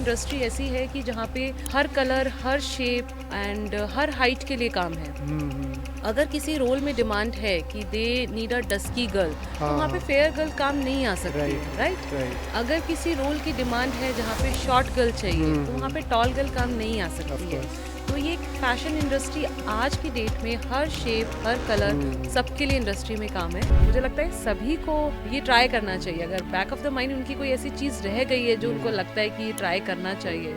Industry ऐसी है कि जहाँ पे हर कलर, हर शेप एंड हर हाइट के लिए काम है। अगर किसी रोल में डिमांड है कि they need a dusky girl, तो वहाँ पे फेयर गर्ल काम नहीं आ सकती है, राइट। अगर किसी रोल की डिमांड है जहाँ पे शॉर्ट गर्ल चाहिए, तो वहाँ पे टॉल गर्ल काम नहीं आ सकती है। तो ये फैशन इंडस्ट्री आज की डेट में हर शेप, हर कलर, सबके लिए इंडस्ट्री में काम है। मुझे लगता है सभी को ये ट्राई करना चाहिए। अगर बैक ऑफ द माइंड उनकी कोई ऐसी चीज़ रह गई है जो उनको लगता है कि ये ट्राई करना चाहिए,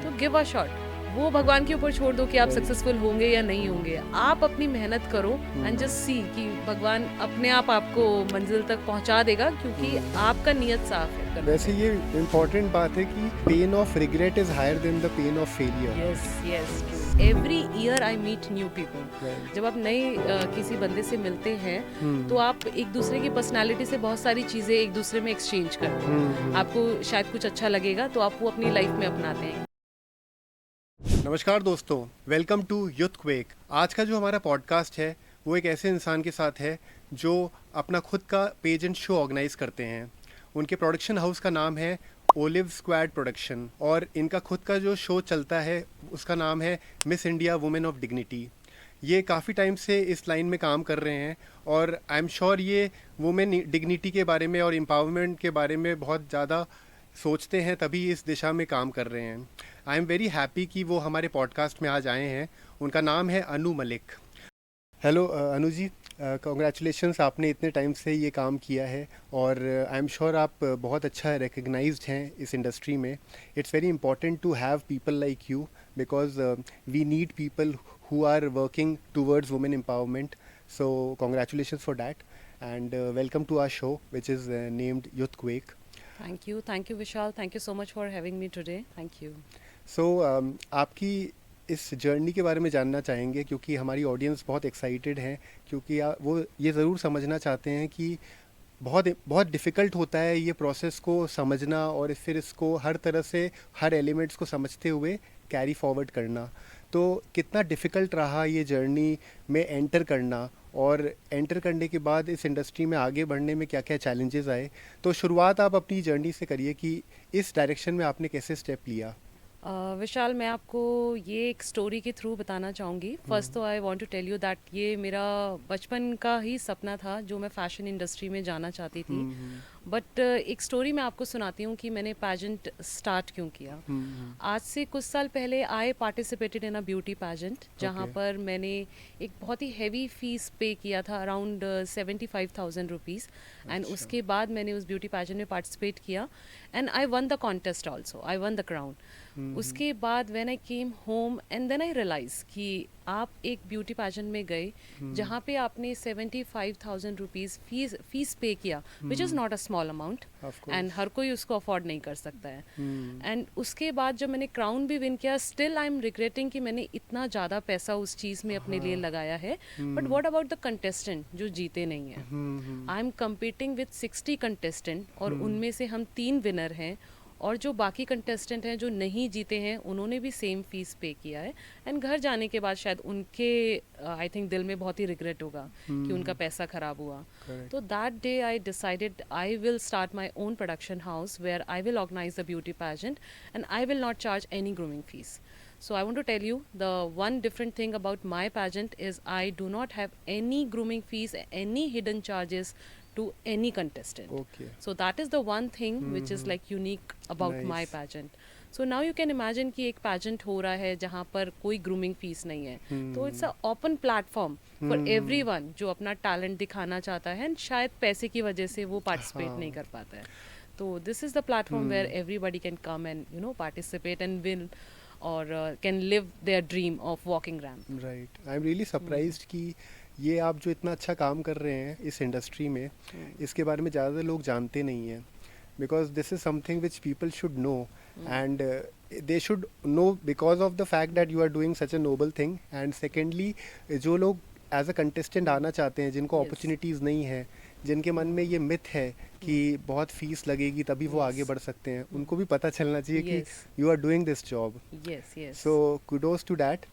तो गिव अ शॉट। वो भगवान के ऊपर छोड़ दो कि आप सक्सेसफुल होंगे या नहीं होंगे। आप अपनी मेहनत करो एंड जस्ट सी कि भगवान अपने आप आपको मंजिल तक पहुंचा देगा, क्योंकि आपका नियत साफ है। वैसे ये इम्पोर्टेंट बात है कि pain of regret is higher than the pain of failure. Yes every year I meet new people. जब आप नए किसी बंदे से मिलते हैं तो आप एक दूसरे की पर्सनालिटी से बहुत सारी चीज़ें एक दूसरे में एक्सचेंज करते हैं। आपको शायद कुछ अच्छा लगेगा तो आप वो अपनी लाइफ में अपनाते हैं। नमस्कार दोस्तों, वेलकम टू यूथ क्वेक। आज का जो हमारा पॉडकास्ट है वो एक ऐसे इंसान के साथ है जो अपना खुद का पेजेंट शो ऑर्गेनाइज करते हैं। उनके प्रोडक्शन हाउस का नाम है ओलिव स्क्वाड प्रोडक्शन और इनका खुद का जो शो चलता है उसका नाम है miss India women of dignity. ये काफ़ी टाइम से इस लाइन में काम कर रहे हैं और आई एम श्योर ये वुमेन डिग्निटी के बारे में और एम्पावरमेंट के बारे में बहुत ज़्यादा सोचते हैं, तभी इस दिशा में काम कर रहे हैं। आई एम वेरी हैप्पी कि वो हमारे पॉडकास्ट में आज आए हैं। उनका नाम है अनु मलिक। हेलो अनु जी, कॉन्ग्रेचुलेशंस, आपने इतने टाइम से ये काम किया है और आई एम श्योर आप बहुत अच्छा रिकग्नाइज्ड हैं इस इंडस्ट्री में। It's very important to have people like you because we need people who are working towards women empowerment. So congratulations for that and welcome to our show which is named Youth Quake. Thank you Vishal, thank you so much for having me today. Thank you. So आपकी इस journey के बारे में जानना चाहेंगे क्योंकि हमारी audience बहुत एक्साइटेड है, क्योंकि वो ये ज़रूर समझना चाहते हैं कि बहुत बहुत डिफ़िकल्ट होता है ये प्रोसेस को समझना और फिर इसको हर तरह से हर एलिमेंट्स को समझते हुए कैरी फॉरवर्ड करना। तो कितना डिफ़िकल्ट रहा ये जर्नी में एंटर करना और एंटर करने के बाद इस इंडस्ट्री में आगे बढ़ने में क्या क्या चैलेंजेस आए। तो शुरुआत आप अपनी जर्नी से करिए कि इस डायरेक्शन में आपने कैसे स्टेप लिया। विशाल, मैं आपको ये एक स्टोरी के थ्रू बताना चाहूँगी। फर्स्ट तो I want to tell you that ये मेरा बचपन का ही सपना था जो मैं फ़ैशन इंडस्ट्री में जाना चाहती थी। बट एक स्टोरी मैं आपको सुनाती हूँ कि मैंने पैजेंट स्टार्ट क्यों किया। आज से कुछ साल पहले I participated in a beauty pageant, जहाँ पर मैंने एक बहुत ही हैवी फीस पे किया था, अराउंड 75,000 रुपीज़। एंड उसके बाद मैंने उस ब्यूटी पैजेंट में पार्टिसिपेट किया and I won the contest also, I won the crown. उसके बाद when I came home and then I realise कि आप एक ब्यूटी पैजेंट में गए जहाँ पे आपने 75,000 रुपीज़ फीस पे किया, which is not a small amount and हर कोई उसको अफोर्ड नहीं कर सकता है। एंड उसके बाद जब मैंने क्राउन भी विन किया, स्टिल आई एम रिग्रेटिंग कि मैंने इतना ज़्यादा पैसा उस चीज़ में अपने लिए लगाया है। But what about the contestant जो जीते नहीं हैं? I am competing with 60 contestant और उनमें से हम 3 विनर हैं और जो बाकी कंटेस्टेंट हैं जो नहीं जीते हैं उन्होंने भी सेम फीस पे किया है। एंड घर जाने के बाद शायद उनके आई थिंक दिल में बहुत ही रिग्रेट होगा कि उनका पैसा खराब हुआ। तो that day I decided I will start my own production house where I will organise the beauty pageant and I will not charge any grooming fees. So I want to tell you the one different thing about my pageant is I do not have any grooming fees, any hidden charges to any contestant. Okay. So that is the one thing which is like unique about my pageant. So now you can imagine कि एक pageant हो रहा है जहाँ पर कोई grooming fees नहीं है, तो it's a open platform for everyone जो अपना talent दिखाना चाहता है and शायद पैसे की वजह से वो participate नहीं कर पाता है। तो this is the platform where everybody can come and participate and win or can live their dream of walking ramp. Right. I'm really surprised कि ये आप जो इतना अच्छा काम कर रहे हैं इस इंडस्ट्री में, इसके बारे में ज़्यादा लोग जानते नहीं हैं, because this is something which people should know and they should know because of the fact that you are doing such a noble thing. And secondly, जो लोग एज अ कंटेस्टेंट आना चाहते हैं, जिनको अपॉर्चुनिटीज़ नहीं है, जिनके मन में ये मिथ है कि बहुत फीस लगेगी तभी वो आगे बढ़ सकते हैं, उनको भी पता चलना चाहिए कि you are doing this job. So kudos to that.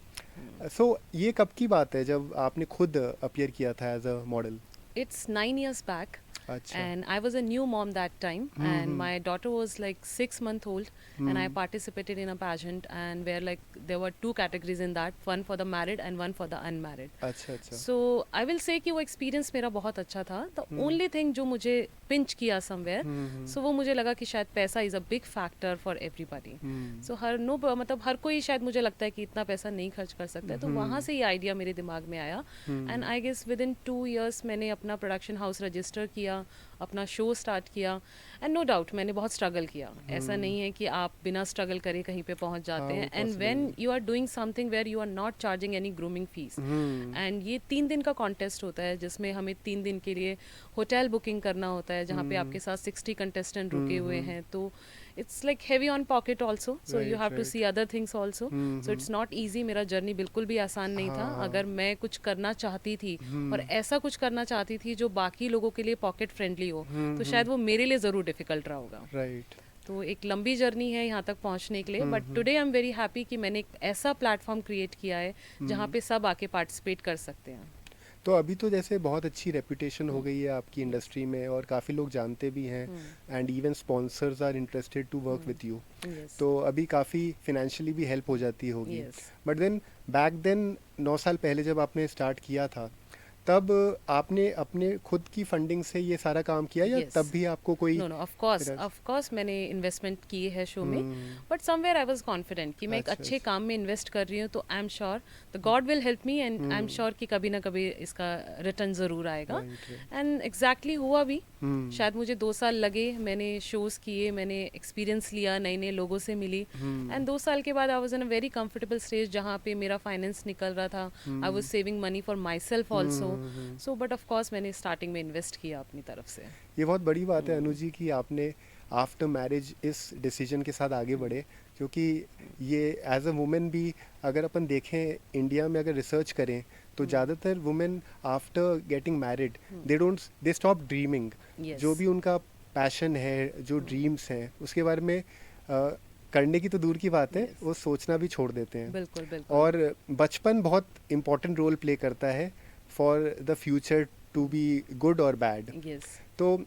So ये कब की बात है जब आपने खुद अपीयर किया था as a model? It's 9 years back. अच्छा। And I was a new mom that time, and my daughter was like 6 months old, and I participated in a pageant, and where like there were two categories in that, one for the married and one for the unmarried. अच्छा अच्छा। So I will say कि वो experience मेरा बहुत अच्छा था. The only thing जो मुझे पिंच किया somewhere, so वो मुझे लगा कि शायद पैसा is a big factor for everybody. So हर नो मतलब हर कोई शायद मुझे लगता है कि इतना पैसा नहीं खर्च कर सकता है, तो वहाँ से ये आइडिया मेरे दिमाग में आया. And I guess within 2 years मैंने अपना प्रोडक्शन हाउस रजिस्टर किया, अपना शो स्टार्ट किया. एंड नो डाउट मैंने बहुत स्ट्रगल किया. ऐसा नहीं है कि आप बिना स्ट्रगल करे कहीं पे पहुंच जाते हैं. And when you are doing something where you are not charging any grooming fees, and ये 3 दिन का कॉन्टेस्ट होता है जिसमें हमें 3 दिन के लिए होटल बुकिंग करना होता है, जहाँ पे आपके साथ 60 कंटेस्टेंट रुके हुए हैं. तो it's like heavy on pocket also, so you have to see other things also. So it's not easy. मेरा जर्नी बिल्कुल भी आसान नहीं था. अगर मैं कुछ करना चाहती थी और ऐसा कुछ करना चाहती थी जो बाकी लोगों के लिए पॉकेट फ्रेंडली हो, तो शायद वो मेरे लिए ज़रूर डिफिकल्ट रहा होगा. राइट। तो एक लंबी जर्नी है यहाँ तक पहुँचने के लिए. But today I am very happy कि मैंने एक ऐसा प्लेटफॉर्म क्रिएट किया है जहाँ पे सब आके पार्टिसिपेट कर सकते हैं. तो अभी तो जैसे बहुत अच्छी रेपुटेशन हो गई है आपकी इंडस्ट्री में और काफ़ी लोग जानते भी हैं, and even sponsors are interested to work with you. Yes. तो अभी काफ़ी फिनेंशियली भी हेल्प हो जाती होगी. Yes. But then back then 9 साल पहले जब आपने स्टार्ट किया था, तब आपने अपने खुद की फंडिंग से ये सारा काम किया या Yes. तब भी आपको कोई? नो ऑफ कोर्स मैंने इन्वेस्टमेंट की है शो में. But somewhere I was confident कि मैं एक अच्छे काम में इन्वेस्ट कर रही हूँ, तो I am sure the God will help me, and I am sure कि कभी ना कभी इसका रिटर्न ज़रूर आएगा. एंड एग्जैक्टली हुआ भी. शायद मुझे 2 साल लगे, मैंने शोज़ किए, मैंने एक्सपीरियंस लिया, नए नए लोगों से मिली, एंड 2 साल के बाद I was in a very comfortable stage जहाँ पे मेरा फाइनेंस निकल रहा था. I was saving money for my self also. So but of course मैंने स्टार्टिंग में इन्वेस्ट किया अपनी तरफ से. ये बहुत बड़ी बात है अनु जी कि आपने आफ्टर मैरिज इस डिसीजन के साथ आगे बढ़े, क्योंकि ये एज अ वुमेन भी अगर अपन देखें इंडिया में, अगर रिसर्च करें तो ज़्यादातर women after getting married they stop dreaming. Yes. जो भी उनका पैशन है, जो ड्रीम्स हैं, उसके बारे में करने की तो दूर की बात है, वो सोचना भी छोड़ देते हैं. बिल्कुल बिल्कुल. और बचपन बहुत इम्पोर्टेंट रोल प्ले करता है for the future to be good और बैड. यस. तो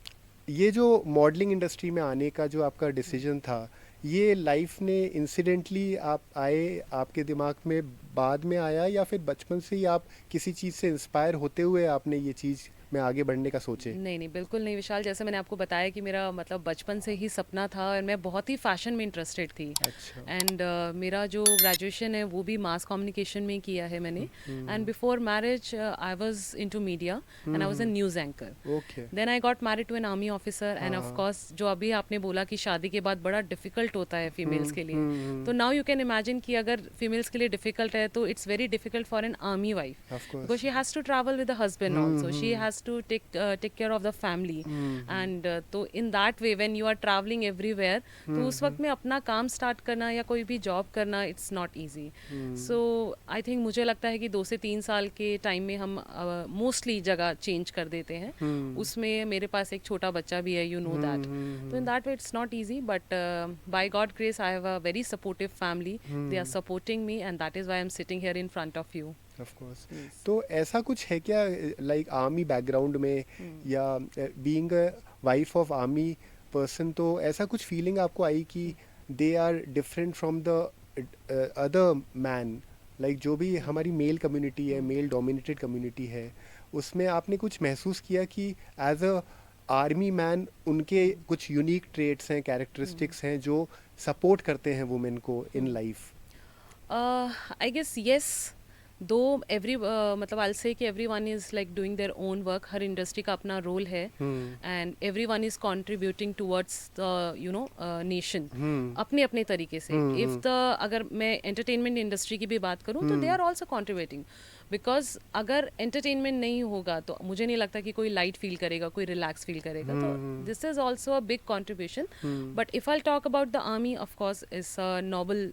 ये जो मॉडलिंग इंडस्ट्री में आने का जो आपका डिसीजन था, ये लाइफ ने इंसिडेंटली आप आए, आपके दिमाग में बाद में आया, या फिर बचपन से ही आप किसी चीज़ से इंस्पायर होते हुए आपने ये चीज़ में आगे बढ़ने का सोचे? नहीं नहीं बिल्कुल नहीं विशाल. जैसे मैंने आपको बताया कि मेरा मतलब बचपन से ही सपना था और मैं बहुत ही फैशन में इंटरेस्टेड थी. अच्छा. एंड मेरा जो ग्रेजुएशन है वो भी मास कम्युनिकेशन में किया है मैंने. And before marriage I was into media and I was a news anchor. Okay. Then I got married to an army officer. And of course जो अभी आपने बोला कि शादी के बाद बड़ा डिफिकल्ट होता है फीमेल्स के लिए, तो नाउ यू कैन इमेजिन कि अगर फीमेल्स के लिए डिफिकल्ट है तो it's very difficult for an army wife, of course. because she has to travel with the husband also. She has to take care of the family. And तो in that way when you are traveling everywhere, तो उस वक्त में अपना काम start करना या कोई भी जॉब करना, it's not easy. So I think मुझे लगता है कि 2 से 3 साल के टाइम में हम मोस्टली जगह चेंज कर देते हैं. उसमें मेरे पास एक छोटा बच्चा भी है, you know that. तो in that way it's not easy, but by God grace I have a very supportive family. They are supporting me, and that is why I'm sitting here in front of you. Of course. तो ऐसा कुछ है क्या like army background में या being a wife of army person, तो ऐसा कुछ फीलिंग आपको आई कि they are different from the other man, like जो भी हमारी मेल कम्युनिटी है, मेल डोमिनेटेड कम्युनिटी है, उसमें आपने कुछ महसूस किया कि एज अ आर्मी मैन उनके कुछ यूनिक ट्रेट्स हैं, कैरेक्टरिस्टिक्स हैं जो सपोर्ट करते हैं वुमेन को in life? I guess yes. दो मतलब I'll say कि everyone is like doing their own work. Her industry का अपना रोल है, and everyone is contributing towards the nation अपने अपने तरीके से. If the अगर मैं entertainment इंडस्ट्री की भी बात करूँ तो they are also contributing, because अगर entertainment नहीं होगा तो मुझे नहीं लगता कि कोई light feel करेगा, कोई relax feel करेगा. तो this is also a big contribution. But if I'll talk about the army, of course, is a noble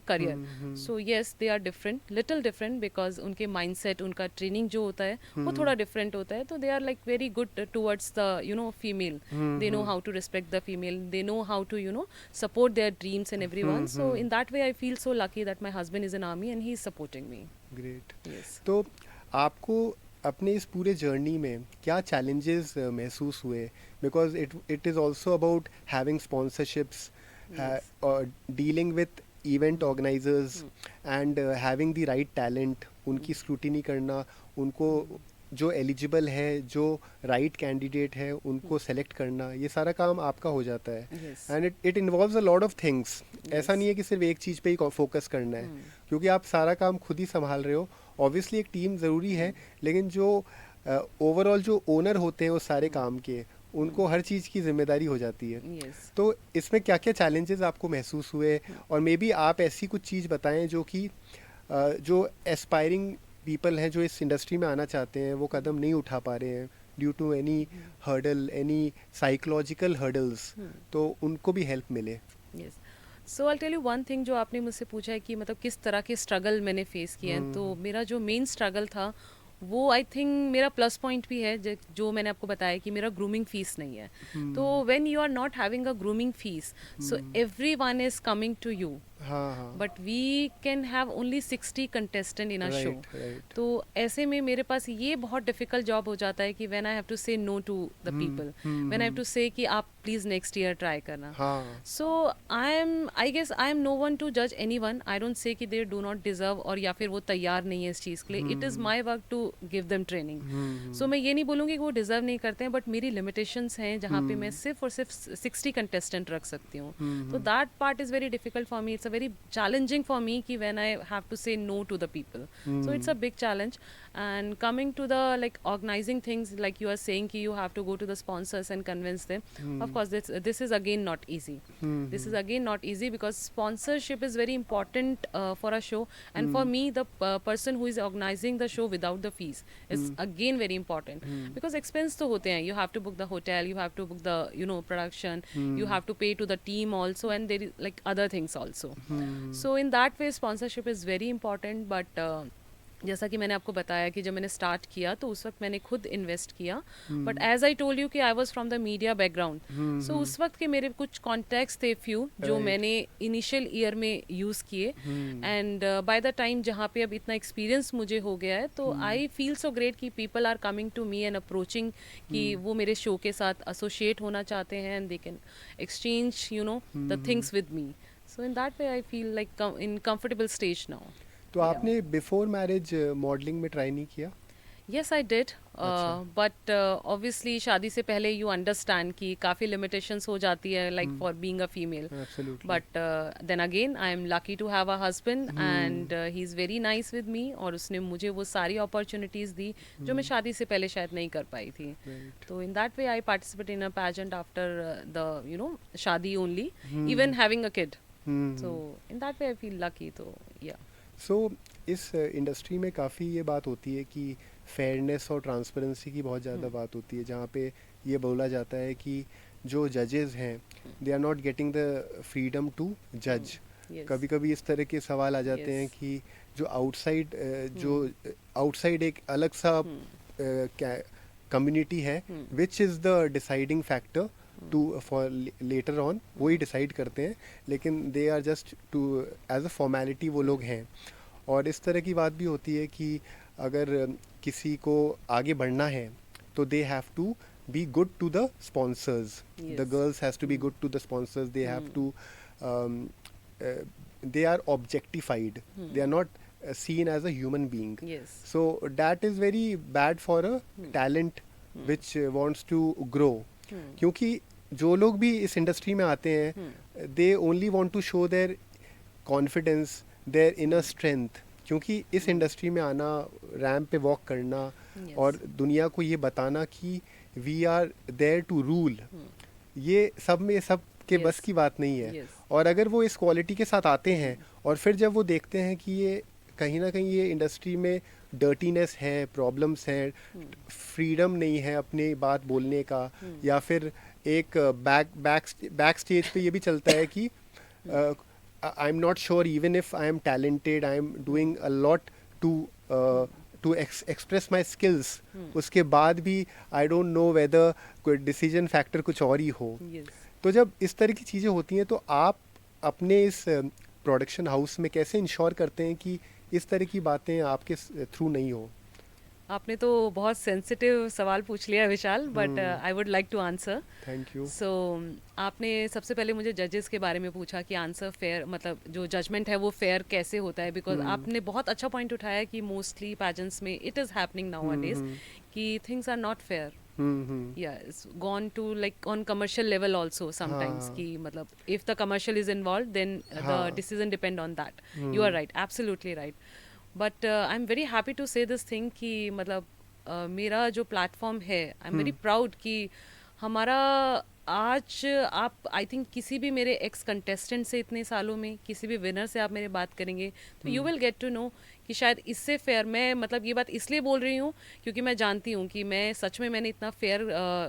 career. So yes, they are different, little different, because उनके mindset, उनका training जो होता है वो थोड़ा different होता है. तो they are like very good towards the female. They know how to respect the female. They know how to support their dreams and everyone. So in that way I feel so lucky that my husband is in army and he is supporting me. Great. Yes. तो आपको अपने इस पूरे journey में क्या challenges महसूस हुए, because it is also about having sponsorships Yes. और dealing with event organisers and having the right talent, उनकी स्क्रूटिनी करना, उनको जो एलिजिबल है, जो राइट कैंडिडेट है उनको सेलेक्ट करना, ये सारा काम आपका हो जाता है. Yes. And it involves a lot of things. ऐसा Yes. नहीं है कि सिर्फ एक चीज़ पे ही फोकस करना है, क्योंकि आप सारा काम खुद ही संभाल रहे हो. ऑब्वियसली एक टीम ज़रूरी है, लेकिन जो ओवरऑल जो ओनर होते हैं उस सारे काम के, उनको हर चीज़ की जिम्मेदारी हो जाती है. Yes. तो इसमें क्या क्या चैलेंजेस आपको महसूस हुए, और मे बी आप ऐसी कुछ चीज़ बताएं जो कि जो एस्पायरिंग पीपल हैं जो इस इंडस्ट्री में आना चाहते हैं वो कदम नहीं उठा पा रहे हैं due to any hurdle, any psychological hurdles, तो उनको भी हेल्प मिले. Yes. So I tell you one thing, जो आपने मुझसे पूछा है कि मतलब किस तरह के स्ट्रगल मैंने फेस किए हैं, तो मेरा जो मेन स्ट्रगल था वो आई थिंक मेरा प्लस पॉइंट भी है, जो मैंने आपको बताया कि मेरा ग्रूमिंग फीस नहीं है. तो when you are not having a grooming fees, so everyone is coming to you, हाँ हाँ. But we can have only 60 contestant in a show. Right right. तो ऐसे में मेरे पास ये बहुत डिफिकल्ट जॉब हो जाता है कि when I have to say no to the people, when I have to say कि आप प्लीज नेक्स्ट ईयर ट्राई करना. हाँ. So I guess I am no one to जज एनीवन. आई डोंट से कि दे डू नॉट डिजर्व, और या फिर वो तैयार नहीं है इस चीज़ के लिए. It is my work to give them training. So मैं ये नहीं बोलूँगी कि वो डिजर्व नहीं करते हैं, बट मेरी लिमिटेशंस हैं जहाँ पे मैं सिर्फ और सिर्फ 60 कंटेस्टेंट रख सकती हूँ. तो that part is very difficult for me. It's a very challenging for me ki when I have to say no to the people. So it's a big challenge. And coming to the like organizing things, like you are saying ki you have to go to the sponsors and convince them. Of course this is again not easy. This is again not easy because sponsorship is very important for a show, and for me the person who is organizing the show without the fees is again very important, because expense to hote hain. You have to book the hotel, you have to book the production, you have to pay to the team also, and there is like other things also. So in that way sponsorship is very important. But जैसा कि मैंने आपको बताया कि जब मैंने start किया तो उस वक्त मैंने खुद इन्वेस्ट किया, but as I told you कि I was from the media background, so उस वक्त के मेरे कुछ कॉन्टैक्ट्स थे फ्यू जो मैंने इनिशियल ईयर में यूज़ किए, एंड बाय द टाइम जहाँ पे अब इतना एक्सपीरियंस मुझे हो गया है, तो आई फील सो ग्रेट कि people are coming to me and approaching कि वो मेरे शो के साथ एसोसिएट होना चाहते हैं, and they can exchange the things with me. So in that way I feel like in comfortable stage now. तो आपने बिफोर मैरिज मॉडलिंग में ट्राई नहीं किया? Yes, I did. But obviously शादी से पहले you understand कि काफ़ी limitations हो जाती है like for being a female. Absolutely. But then again I am lucky to have a husband and he's very nice with me, और उसने मुझे वो सारी opportunities दी जो मैं शादी से पहले शायद नहीं कर पाई थी. Right. तो in that way I participate in a pageant after the शादी only, even having a kid. So in that way I feel lucky. तो yeah. सो इस इंडस्ट्री में काफ़ी ये बात होती है कि फेयरनेस और ट्रांसपेरेंसी की बहुत ज़्यादा बात होती है, जहाँ पे ये बोला जाता है कि जो जजेस हैं they are not getting the freedom to जज. कभी कभी इस तरह के सवाल आ जाते हैं कि जो आउटसाइड एक अलग सा कम्युनिटी है which is the deciding factor to for later on, वही डिसाइड करते हैं, लेकिन they are just to as a formality वो लोग हैं. और इस तरह की बात भी होती है कि अगर किसी को आगे बढ़ना है तो they have to be good to the sponsors. The girls has to be good to the sponsors. They have to they are objectified. They are not seen as a human being. Yes. So that is very bad for a talent which wants to grow. क्योंकि जो लोग भी इस industry में आते हैं they only want to show their confidence, their inner strength. क्योंकि इस इंडस्ट्री में आना, रैंप पे वॉक करना और दुनिया को ये बताना कि we are there to rule, ये सब के बस की बात नहीं है. और अगर वो इस क्वालिटी के साथ आते हैं और फिर जब वो देखते हैं कि ये कहीं ना कहीं ये इंडस्ट्री में डर्टीनेस है, प्रॉब्लम्स हैं, फ्रीडम नहीं है अपनी बात बोलने का, या फिर एक बैक स्टेज पे ये भी चलता है कि I am not sure even if I am talented, I am doing a lot to express my skills, उसके बाद भी आई डोंट नो वेदर कोई डिसीजन फैक्टर कुछ और ही हो. तो जब इस तरह की चीज़ें होती हैं तो आप अपने इस प्रोडक्शन हाउस में कैसे इंश्योर करते हैं कि इस तरह की बातें आपके थ्रू नहीं हो? आपने तो बहुत सेंसिटिव सवाल पूछ लिया Vishal, but I would like to answer. Thank you. So आपने सबसे पहले मुझे जजेस के बारे में पूछा कि आंसर फेयर, मतलब जो जजमेंट है वो फेयर कैसे होता है, बिकॉज आपने बहुत अच्छा पॉइंट उठाया कि मोस्टली पैजेंट्स में इट इज़ हैपनिंग नाउअडेज कि things are not fair. Yeah, it's gone to like on commercial level also sometimes हाँ. कि मतलब if the commercial is involved then the हाँ. decision depend on that. You are right, absolutely right. But I'm very happy to say this thing कि मतलब मेरा जो platform है, I am very proud कि हमारा आज आप आई थिंक किसी भी मेरे एक्स कंटेस्टेंट से इतने सालों में किसी भी विनर से आप मेरे बात करेंगे तो you will get to know कि शायद इससे फेयर, मैं मतलब ये बात इसलिए बोल रही हूँ क्योंकि मैं जानती हूँ कि मैं सच में मैंने इतना फेयर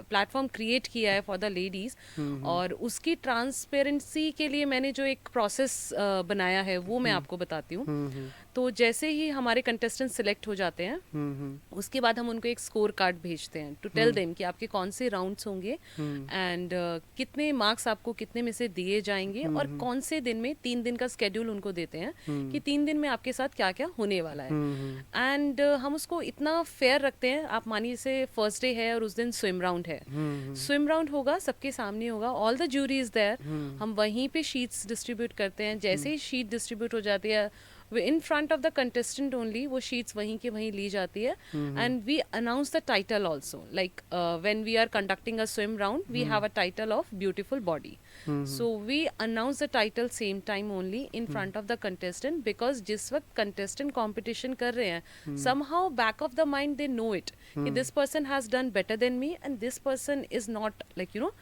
प्लेटफॉर्म क्रिएट किया है फॉर द लेडीज़, और उसकी ट्रांसपेरेंसी के लिए मैंने जो एक प्रोसेस बनाया है वो मैं आपको बताती हूँ. तो जैसे ही हमारे कंटेस्टेंट सिलेक्ट हो जाते हैं उसके बाद हम उनको एक स्कोर कार्ड भेजते हैं टू टेल देम कि आपके कौन से राउंड्स होंगे एंड कितने मार्क्स आपको कितने में से दिए जाएंगे और कौन से दिन में, 3 दिन का स्केड्यूल उनको देते हैं कि 3 दिन में आपके साथ क्या क्या होने वाला है. एंड हम उसको इतना फेयर रखते हैं, आप मानिए से फर्स्ट डे है और उस दिन स्विम राउंड है. स्विम राउंड होगा, सबके सामने होगा, all the jury is there. हम वहीं पे शीट्स डिस्ट्रीब्यूट करते हैं. जैसे ही शीट डिस्ट्रीब्यूट हो जाती है in front of the contestant only, वो sheets वहीं के वहीं ली जाती है. And we announce the title also, like when we are conducting a swim round we have a title of beautiful body. So we announce the title same time only in front of the contestant, because जिस वक्त contestant competition कर रहे हैं somehow back of the mind they know it कि this person has done better than me and this person is not like you know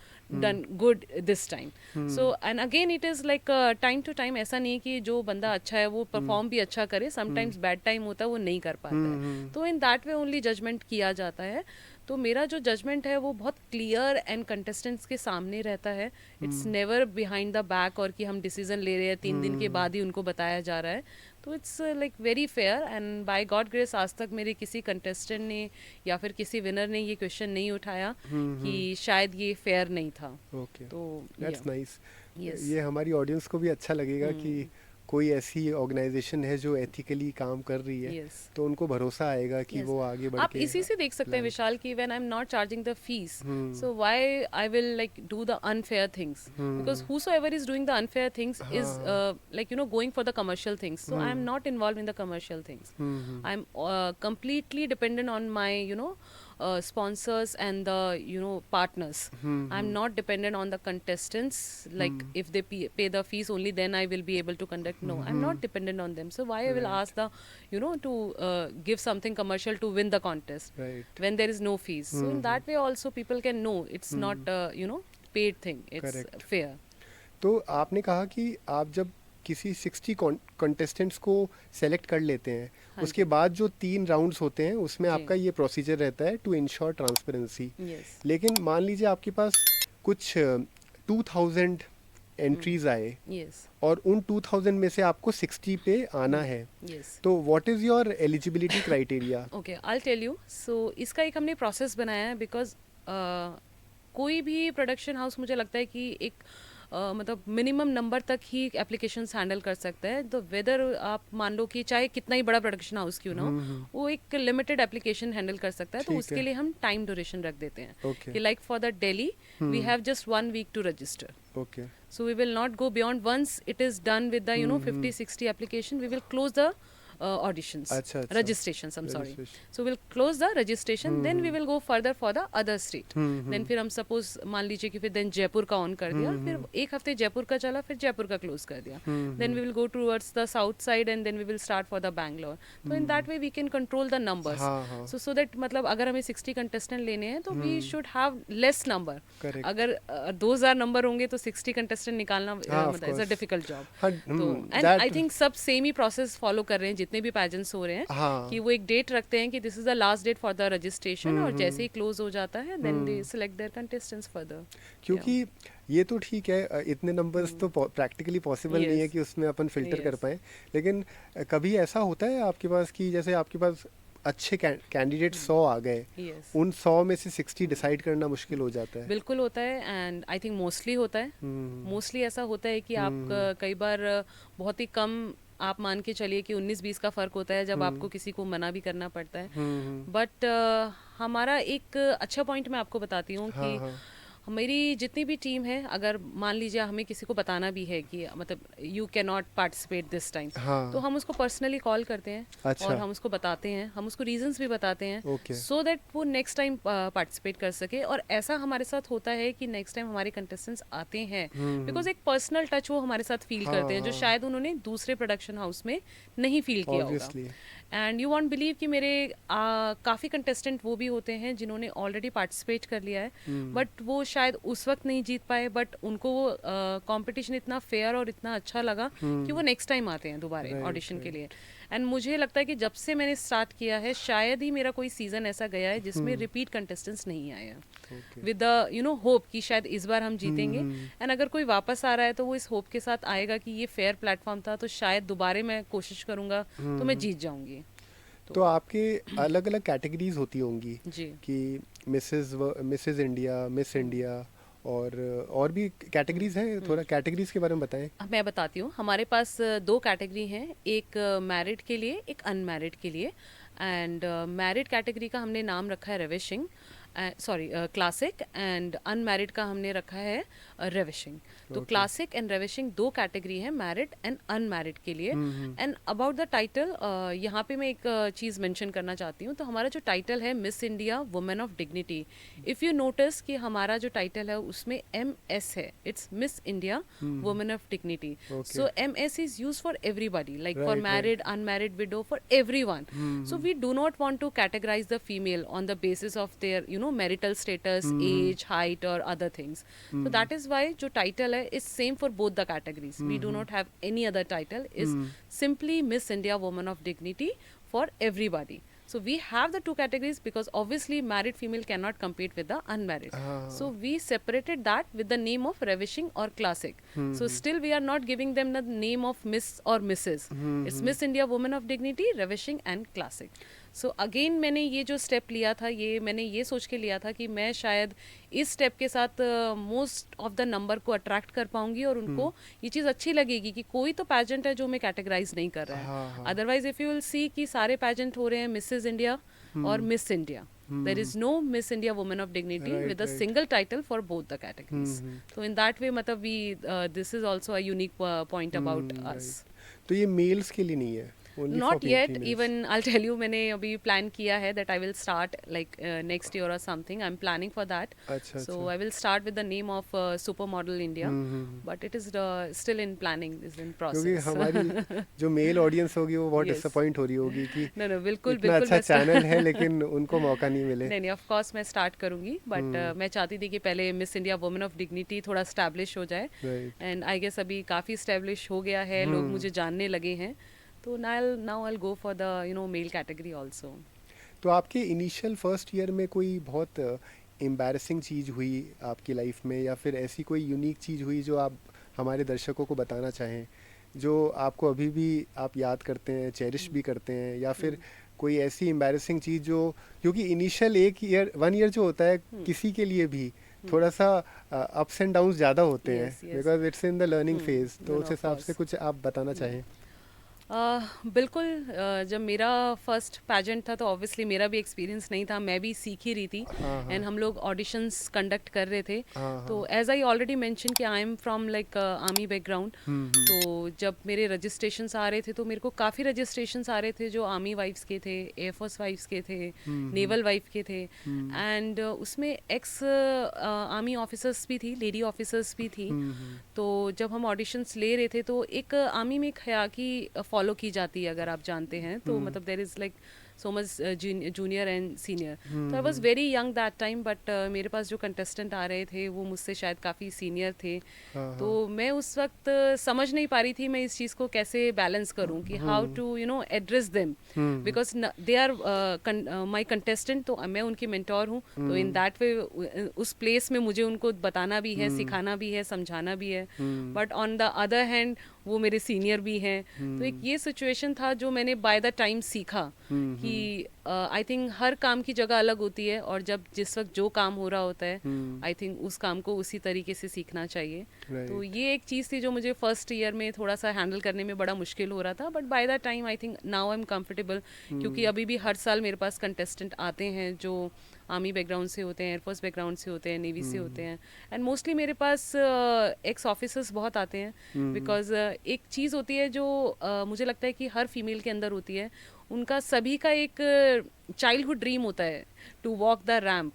done good this time. So and again it is like time to time, ऐसा नहीं है कि जो बंदा अच्छा है वो परफॉर्म भी अच्छा करे, समटाइम्स बैड टाइम होता है वो नहीं कर पाता है, तो in that way only judgement किया जाता है. तो मेरा जो जजमेंट है वो बहुत क्लियर एंड कंटेस्टेंट्स के सामने रहता है. It's never behind the back और कि हम डिसीजन ले रहे हैं 3 दिन के बाद ही उनको बताया जा रहा है. तो it's like very fair and by God grace आज तक मेरे किसी कंटेस्टेंट ने या फिर किसी विनर ने ये क्वेश्चन नहीं उठाया कि शायद ये फेयर नहीं था. ओके, तो दैट्स नाइस. Yes. ये हमारी ऑडियंस को भी अच्छा लगेगा कि कोई ऐसी ऑर्गेनाइजेशन है जो एथिकली काम कर रही है. Yes. तो उनको भरोसा आएगा कि Yes. वो आगे बढ़ आप के इसी से देख सकते हैं विशाल कि when I am not charging the fees, so why I will like do the unfair things, because whosoever is doing the unfair things is like you know going for the commercial things. So I am not involved in the commercial things. I am completely dependent on my sponsors and the partners. I'm not dependent on the contestants, like if they pay the fees only then I will be able to conduct. No, I'm not dependent on them, so why I will ask the to give something commercial to win the contest Right. when there is no fees. So in that way also people can know it's not paid thing, it's Correct. fair. तो आपने कहा कि आप जब किसी 60 contestants को select कर लेते हैं, हाँ उसके जी. बाद जो 3 राउंड्स होते हैं उसमें जी. आपका ये प्रोसीजर रहता है टू इंश्योर ट्रांसपेरेंसी. Yes. लेकिन मान लीजिए आपके पास कुछ 2000 एंट्रीज आए Yes. और उन 2000 में से आपको 60 पे आना है, Yes. तो what is your eligibility criteria? Okay, I tell you. So इसका एक हमने प्रोसेस बनाया है, बिकॉज कोई भी प्रोडक्शन हाउस मुझे लगता है कि एक मतलब मिनिमम नंबर तक ही एप्लीकेशंस हैंडल कर सकता है. तो वेदर आप मान लो कि चाहे कितना ही बड़ा प्रोडक्शन हाउस क्यों ना हो, वो एक लिमिटेड एप्लीकेशन हैंडल कर सकता है. तो ठीक उसके है. लिए हम टाइम ड्यूरेशन रख देते हैं ओके कि like for the Delhi we have just 1 week to register. Okay So we will not go beyond. Once it is done with the 50-60 application, we will close the auditions. अच्छा, अच्छा. Registrations, I'm sorry. Registration. So we'll close the registration, then we will go further for the other state. Then फिर हम suppose मान लीजिए कि फिर then Jaipur का on कर दिया, फिर एक हफ्ते जयपुर का चला, फिर जयपुर का क्लोज कर दिया. Then we will go towards the south side and then we will start for the Bangalore. So in that way we can control the numbers. हाँ हाँ So that मतलब अगर हमें 60 contestant लेने हैं तो we should have less number. Correct. अगर 2000 number होंगे तो 60 कंटेस्टेंट निकालना हाँ, of मतलब it's a course. Difficult job. हाँ, तो एंड आई थिंक सब सेम ही प्रोसेस फॉलो कर रहे हैं जितने भी पैजेंट्स हो रहे हैं, हाँ. कि वो एक डेट रखते हैं कि this is the last date for the registration, और जैसे ही क्लोज हो जाता है then they select their contestants further. क्योंकि ये तो ठीक है, इतने नंबर्स तो प्रैक्टिकली पॉसिबल नहीं है Yes. कि उसमें अपन फिल्टर कर Yes. पाएँ. लेकिन कभी ऐसा होता है आपके पास कि जैसे आपके पास अच्छे कैंडिडेट 100 आ गए, यस, उन 100 में से 60 डिसाइड करना मुश्किल हो जाता है? बिल्कुल होता है. एंड आई थिंक मोस्टली होता है. मोस्टली ऐसा होता है कि आप कई बार बहुत ही कम आप मान के चलिए कि 19-20 का फ़र्क होता है जब आपको किसी को मना भी करना पड़ता है। बट हमारा एक अच्छा पॉइंट मैं आपको बताती हूँ हाँ कि हाँ मेरी जितनी भी टीम है, अगर मान लीजिए हमें किसी को बताना भी है कि मतलब you can not participate this time, तो हाँ। हम उसको पर्सनली कॉल करते हैं और अच्छा। हम उसको बताते हैं, हम उसको रीजंस भी बताते हैं ओके। सो दैट वो नेक्स्ट टाइम पार्टिसिपेट कर सके। और ऐसा हमारे साथ होता है कि नेक्स्ट टाइम हमारे कंटेस्टेंट्स आते हैं बिकॉज एक पर्सनल टच वो हमारे साथ फील हाँ करते हैं जो हाँ शायद उन्होंने दूसरे प्रोडक्शन हाउस में नहीं फील किया होगा। Obviously. And you won't believe कि मेरे काफ़ी कंटेस्टेंट वो भी होते हैं जिन्होंने ऑलरेडी पार्टिसिपेट कर लिया है, बट वो शायद उस वक्त नहीं जीत पाए, बट उनको वो कंपटीशन इतना फेयर और इतना अच्छा लगा कि वो नेक्स्ट टाइम आते हैं दोबारा राइट ऑडिशन के राइट। लिए। एंड मुझे लगता है कि जब से मैंने स्टार्ट किया है शायद ही मेरा कोई सीज़न ऐसा गया है जिसमें रिपीट कंटेस्टेंट्स नहीं आए हैं ओके। विद द होप कि शायद इस बार हम जीतेंगे। एंड अगर कोई वापस आ रहा है तो वो इस होप के साथ आएगा कि ये फेयर प्लेटफॉर्म था, तो शायद दोबारा मैं कोशिश करूंगा तो मैं जीत जाऊंगी। तो आपके अलग अलग कैटेगरीज होती होंगी जी कि मिसेस इंडिया, मिस इंडिया और भी कैटेगरीज हैं, थोड़ा कैटेगरीज के बारे में बताएं। अब मैं बताती हूँ, हमारे पास दो कैटेगरी हैं, एक मैरिड के लिए, एक अनमैरिड के लिए। एंड मैरिड कैटेगरी का हमने नाम रखा है ravishing, sorry classic, and unmarried का हमने रखा है रेविशिंग। तो ओके। क्लासिक एंड रेविशिंग दो कैटेगरी है मैरिड एंड अनमैरिड के लिए। एंड अबाउट द टाइटल, यहाँ पे मैं एक चीज़ मेंशन करना चाहती हूँ। तो हमारा जो टाइटल है miss India women of dignity, if you notice कि हमारा जो टाइटल है उसमें MS है, it's miss India women of dignity. Okay. So MS is use for everybody, like for Right, right. married, unmarried, widow, for everyone. So we do not want to categorize the female on the basis of their marital status, age, height or other things. So that is why जो title है is same for both the categories. We do not have any other title, is simply Miss India Woman of Dignity for everybody. So we have the two categories because obviously married female cannot compete with the unmarried. So we separated that with the name of ravishing or classic. So still we are not giving them the name of Miss or Mrs. It's Miss India Woman of Dignity, ravishing and classic. So again मैंने ये जो step लिया था, ये मैंने ये सोच के लिया था कि मैं शायद इस स्टेप के साथ मोस्ट ऑफ द नंबर को अट्रैक्ट कर पाऊंगी और उनको ये चीज़ अच्छी लगेगी कि कोई तो पैजेंट है जो मैं कैटेगराइज नहीं कर रहा है। Otherwise if you will see कि सारे पैजेंट हो रहे हैं मिसेज इंडिया और Miss India, there is no Miss India women of dignity with a single title for both the categories. तो इन दैट वे मतलब we this is also a unique point about us. तो ये mails के लिए नहीं है? Not yet. Even I'll tell you, मैंने अभी प्लान किया है that I will start like next year or something. I'm planning for that. अच्छा So अच्छा। I will start with the name of Supermodel India, but it is still in planning, is in क्योंकि process. हमारी जो mail audience होगी वो बहुत Yes. Disappoint हो रही होगी कि No, no, बिल्कुल इतना बिल्कुल अच्छा मैं चैनल है लेकिन उनको मौका नहीं मिले। नहीं नहीं, ऑफ कोर्स मैं स्टार्ट करूंगी, बट मैं चाहती थी कि पहले miss India women of dignity थोड़ा स्टैब्लिश हो जाए। राइट। एंड आई गेस अभी काफ़ी स्टैब्लिश हो गया है, लोग मुझे जानने लगे हैं, तो now I go for the male category also. तो आपके इनिशियल फर्स्ट ईयर में कोई बहुत एम्बैरेसिंग चीज़ हुई आपकी लाइफ में, या फिर ऐसी कोई यूनिक चीज़ हुई जो आप हमारे दर्शकों को बताना चाहें, जो आपको अभी भी आप याद करते हैं, चेरिश भी करते हैं, या फिर कोई ऐसी एम्बैरेसिंग चीज़ जो, क्योंकि इनिशियल 1 ईयर जो होता है किसी के लिए भी थोड़ा सा अप्स एंड डाउन्स ज़्यादा होते हैं, Yes, yes. Because it's in the learning phase. तो No, उस of हिसाब से course. कुछ आप बताना चाहें। बिल्कुल, जब मेरा फर्स्ट पैजेंट था तो ऑब्वियसली मेरा भी एक्सपीरियंस नहीं था, मैं भी सीख ही रही थी। एंड हम लोग ऑडिशंस कंडक्ट कर रहे थे। तो एज आई ऑलरेडी मेंशन कि I am from like army background, तो जब मेरे रजिस्ट्रेशंस आ रहे थे तो मेरे को काफ़ी रजिस्ट्रेशंस आ रहे थे जो आर्मी वाइफ्स के थे, एयरफोर्स वाइफ्स के थे, नेवल वाइफ के थे। एंड उसमें एक्स आर्मी ऑफिसर्स भी थी, लेडी ऑफिसर्स भी थी। तो जब हम ऑडिशंस ले रहे थे तो एक आर्मी में एक हयाकी फॉलो की जाती है, अगर आप जानते हैं तो मतलब there is like so much junior and senior. तो I was very young that time, but मेरे पास जो कंटेस्टेंट आ रहे थे वो मुझसे शायद काफ़ी सीनियर थे। तो मैं उस वक्त समझ नहीं पा रही थी मैं इस चीज़ को कैसे बैलेंस करूं कि how to address them, because they are my contestant, तो मैं उनकी मेंटोर हूँ। तो इन दैट वे उस प्लेस में मुझे उनको बताना भी है, सिखाना भी है, समझाना भी है। But on the other hand वो मेरे सीनियर भी हैं, तो एक ये सिचुएशन था जो मैंने बाय द टाइम सीखा कि आई थिंक हर काम की जगह अलग होती है, और जब जिस वक्त जो काम हो रहा होता है आई थिंक उस काम को उसी तरीके से सीखना चाहिए। तो ये एक चीज़ थी जो मुझे फर्स्ट ईयर में थोड़ा सा हैंडल करने में बड़ा मुश्किल हो रहा था, but by the time I think now I am comfortable, क्योंकि अभी भी हर साल मेरे पास कंटेस्टेंट आते हैं जो आर्मी बैकग्राउंड से होते हैं, एयरफोर्स बैकग्राउंड से होते हैं, नेवी से होते हैं, एंड मोस्टली मेरे पास एक्स ऑफिसर्स बहुत आते हैं, बिकॉज एक चीज़ होती है जो मुझे लगता है कि हर फीमेल के अंदर होती है, उनका सभी का एक चाइल्डहुड ड्रीम होता है to walk the ramp,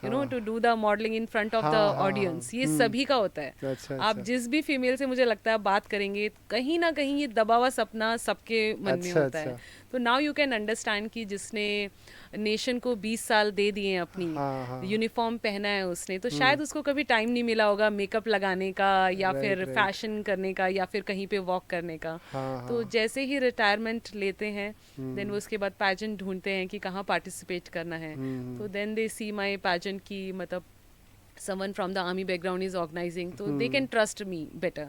you know, to do the modelling in front of the audience. ये सभी का होता है। अच्छा, आप जिस भी फीमेल से मुझे लगता है आप बात करेंगे, कहीं ना कहीं ये दबा हुआ सपना सबके मन में होता है। तो नाउ यू कैन अंडरस्टैंड कि जिसने नेशन को 20 साल दे दिए हैं अपनी, यूनिफॉर्म पहना है उसने, तो शायद उसको कभी टाइम नहीं मिला होगा मेकअप लगाने का, या फिर फैशन करने का, या फिर कहीं पे वॉक करने का। तो जैसे ही रिटायरमेंट लेते हैं, देन वो उसके बाद पैजेंट ढूंढते हैं कि कहाँ पार्टिसिपेट करना है। तो then they C my pageant की मतलब someone from the army background is organizing, तो they can trust me better,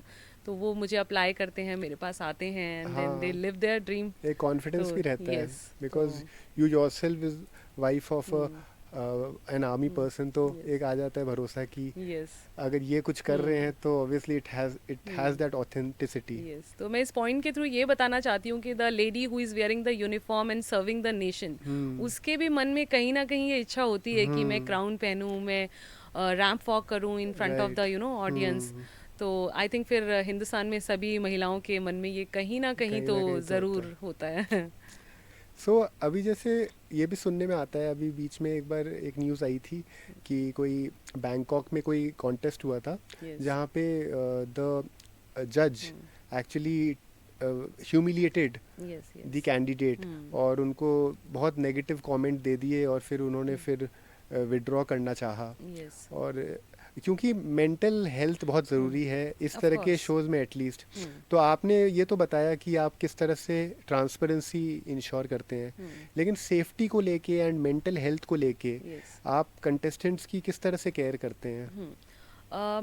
तो वो मुझे अप्लाई करते हैं, मेरे पास आते हैं, and then they live their dream. एक कॉन्फिडेंस भी रहता है, because you yourself is wife of an army person, तो एक आ जाता है भरोसा कि अगर ये कुछ कर रहे हैं तो obviously it has that authenticity. तो मैं इस पॉइंट के थ्रू ये बताना चाहती हूँ कि the lady who is wearing the uniform and serving the nation, उसके भी मन में कहीं ना कहीं ये इच्छा होती है कि मैं क्राउन पहनूं, मैं रैंप वॉक करूं इन फ्रंट ऑफ द ऑडियंस। तो आई थिंक फिर हिंदुस्तान में सभी महिलाओं के मन में ये कहीं ना कहीं तो ज़रूर होता है। सो अभी जैसे ये भी सुनने में आता है, अभी बीच में एक बार एक न्यूज़ आई थी कि कोई बैंकॉक में कोई कॉन्टेस्ट हुआ था, जहाँ पे द जज एक्चुअली ह्यूमिलिएटेड द कैंडिडेट, और उनको बहुत नेगेटिव कमेंट दे दिए, और फिर उन्होंने फिर विड्रॉ करना चाहा। और क्योंकि मेंटल हेल्थ बहुत ज़रूरी है इस तरह के शोज़ में एटलीस्ट। तो आपने ये तो बताया कि आप किस तरह से ट्रांसपेरेंसी इंश्योर करते हैं, लेकिन सेफ्टी को लेके एंड मेंटल हेल्थ को लेके आप कंटेस्टेंट्स की किस तरह से केयर करते हैं?